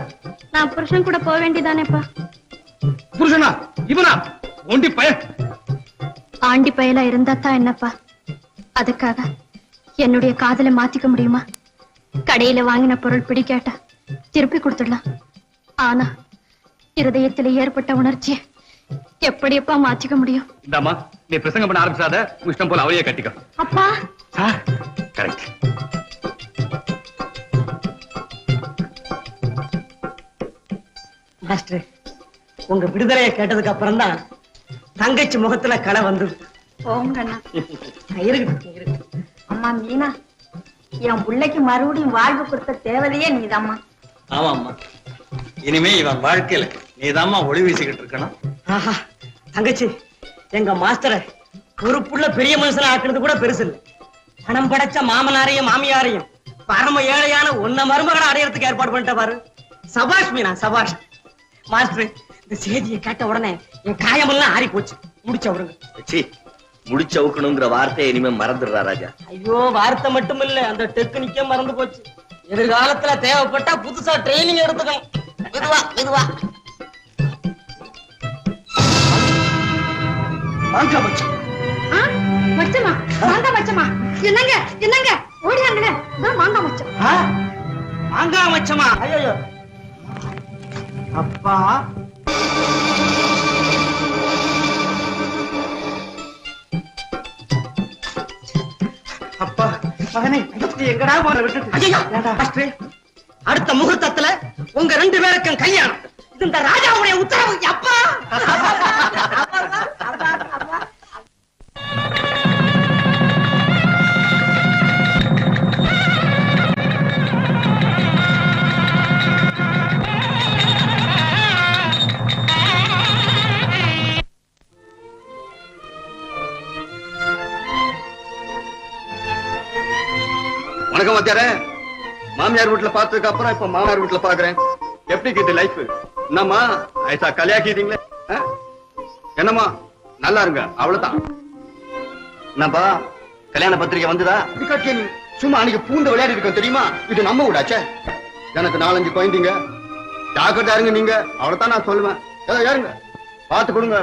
நான் புருஷன் கூட போக வேண்டியதானேப்பா. புருஷனா? இவனா? ஒண்டி பய. ஆண்டி பயலா இருந்தா தான் என்னப்பா? அதுக்காக என்னுடைய காதலை மாத்திக்க முடியுமா? கடையில வாங்கின பொருள் பிடிக்காட்டா திருப்பி கொடுத்துடலாம். ஆனா இருதயத்திலே ஏற்பட்ட உணர்ச்சியை எப்படியப்பா மாத்திக்க முடியும்? இந்தாமா, நீ பிரசங்கம் பண்ண ஆரம்பிச்சாத. இஷ்டம் போல அவளையே கட்டிக்க. அப்பா கரெக்ட். மாஸ்டர், உங்க விடுதலையை கேட்டதுக்கு அப்புறம் தான் தங்கச்சி முகத்துல களை வந்தது. போங்கண்ணா. இருக்கட்டும் இருக்கட்டும். அம்மா மீனா, என் பிள்ளைக்கு மறுபடியும் வாழ்வு கொடுத்த தேவதையே நீதாம்மா. ஆமாம்மா, இனிமே இவன் வாழ்க்கையில நீதாம்மா ஒளி வீசிக்கிட்டு இருக்கணும். ஆஹா, தங்கச்சி, எங்க மாஸ்டரை ஒரு புள்ள பெரிய மனுஷனை ஆக்குறது கூட பெருசு இல்லை. பணம் படைச்ச மாமனாரையும் மாமியாரையும் பரம ஏழையான ஒன்ன மருமகளை அடையறதுக்கு ஏற்பாடு பண்ணிட்ட பாரு. சபாஷ் மீனா, சபாஷ். மாஸ்டர், இந்த செய்தியை கேட்ட உடனே என் காயமெல்லாம் ஆறி போச்சு. முடிச்ச விடுங்க. முடிச்சவுக்கணுங்கிற வார்த்தையை இனிமே மறந்துடுறா ராஜா. ஐயோ, வார்த்தை மட்டும் இல்ல, அந்த டெக்னிக்கே மறந்து போச்சு. எதிர்காலத்துல தேவைப்பட்டா புதுசா ட்ரைனிங் எடுத்துக்கணும். மெதுவா மெதுவா. மச்சமா, வாங்க மச்சமா. என்னங்க என்னங்க ஓடியாங்க. வாங்க மச்சம். மாங்காய் மச்சமா? ஐயோ அப்பா, அப்பா மகனே, எங்கடா போற விட்டு? அடுத்த முகூர்த்தத்துல உங்க 2 பேருக்கும் கல்யாணம். இது இந்த ராஜாவுடைய உத்தரவு. அப்பா வணக்கம் வாத்தியாரே. மாமியார் வீட்டுல பார்த்ததுக்கு அப்புறம் இப்ப மாமனார் வீட்டுல பாக்குறேன். எப்படி இருக்குது லைஃப்? என்னம்மா ஐசா கல்யாக்கிட்டீங்களே? என்னம்மா நல்லா இருங்க, அவ்வளவுதான். என்னப்பா, கல்யாண பத்திரிகை வந்துதா? சும்மா அன்னைக்கு பூந்த விளையாடி இருக்கோம் தெரியுமா? இது நம்ம விடாச்சே. எனக்கு 4-5 குழந்தைங்க. ஜாக்கிரதா இருங்க நீங்க, அவ்வளவுதான் நான் சொல்லுவேன். ஏதோ யாருங்க பார்த்து கொடுங்க.